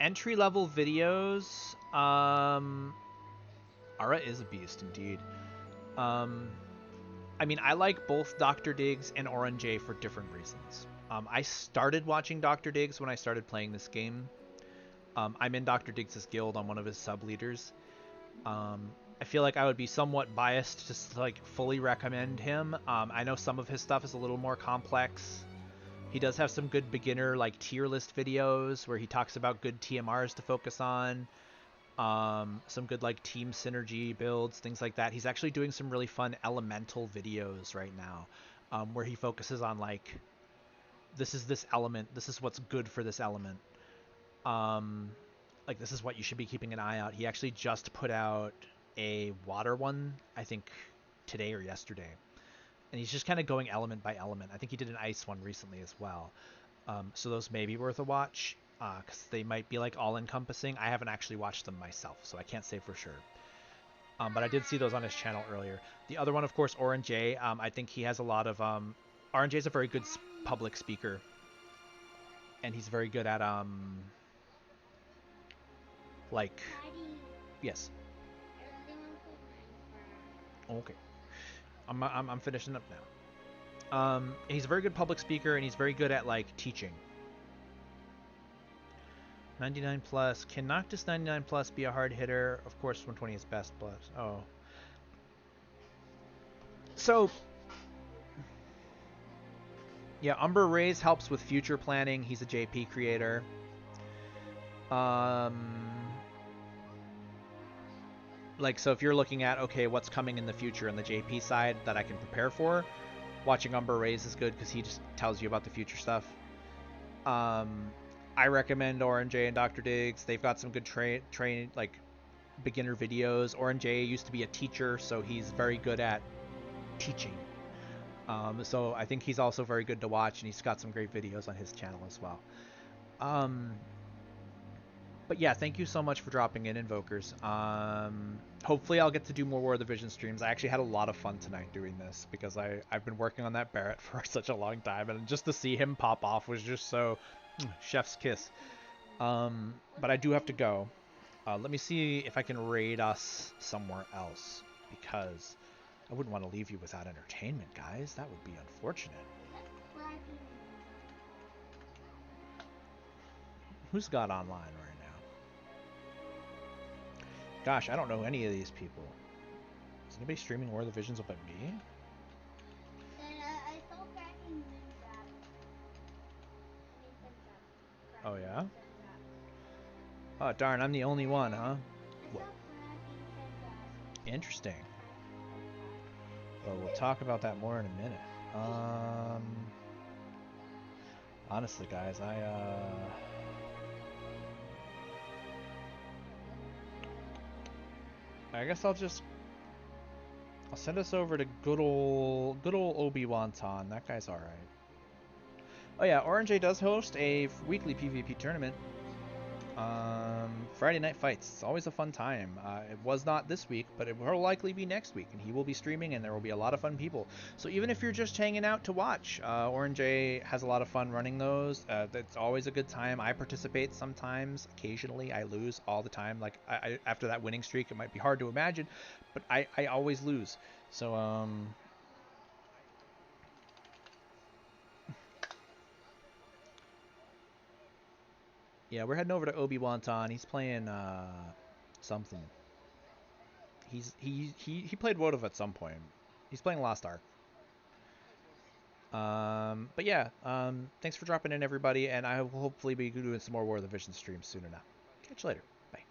Speaker 3: entry-level videos, Ara is a beast indeed. I mean, I like both Dr. Diggs and Orange for different reasons. I started watching Dr. Diggs when I started playing this game. I'm in Dr. Diggs' guild on one of his sub-leaders. I feel like I would be somewhat biased to like fully recommend him. I know some of his stuff is a little more complex. He does have some good beginner like tier list videos where he talks about good TMRs to focus on. Some good like team synergy builds, things like that. He's actually doing some really fun elemental videos right now, where he focuses on like, this is this element, this is what's good for this element. Like this is what you should be keeping an eye out. He actually just put out a water one, I think today or yesterday. And he's just kind of going element by element. I think he did an ice one recently as well. So those may be worth a watch, because they might be like all-encompassing. I haven't actually watched them myself, so I can't say for sure. But I did see those on his channel earlier. The other one, of course, Orange. I think he has a lot of... Orange is a very good public speaker. And he's very good at... like... Yes. Okay. I'm finishing up now. He's a very good public speaker, and he's very good at like teaching. 99 plus. Can Noctis 99 plus be a hard hitter? Of course, 120 is best plus. Oh. So, yeah, Umber Rays helps with future planning. He's a JP creator. Like, so if you're looking at, okay, what's coming in the future in the JP side that I can prepare for, watching Umber Rays is good because he just tells you about the future stuff. I recommend Orange and Dr. Diggs. They've got some good like beginner videos. Orange used to be a teacher, so he's very good at teaching. So I think he's also very good to watch, and he's got some great videos on his channel as well. But yeah, thank you so much for dropping in, Invokers. Hopefully I'll get to do more War of the Vision streams. I actually had a lot of fun tonight doing this because I've been working on that Barret for such a long time, and just to see him pop off was just so chef's kiss. But I do have to go. Let me see if I can raid us somewhere else, because I wouldn't want to leave you without entertainment, guys. That would be unfortunate. Who's got online right now? Gosh, I don't know any of these people. Is anybody streaming War of the Visions but me? Oh yeah? Oh darn, I'm the only one, huh? Interesting. Well, we'll talk about that more in a minute. Honestly, guys, I guess I'll send us over to good old Obi-Wan-Tan. That guy's alright. Oh yeah, Orange does host a weekly PvP tournament. Friday Night Fights. It's always a fun time. It was not this week, but it will likely be next week, and he will be streaming, and there will be a lot of fun people. So even if you're just hanging out to watch, Orange has a lot of fun running those. It's always a good time. I participate sometimes. Occasionally, I lose all the time. Like after that winning streak, it might be hard to imagine, but I always lose. So yeah, we're heading over to Obi-Wan-Tan. He's playing something.
Speaker 1: He played Wotiv at some point. He's playing Lost Ark. But yeah, thanks for dropping in, everybody, and I will hopefully be doing some more War of the Vision streams soon enough. Catch you later.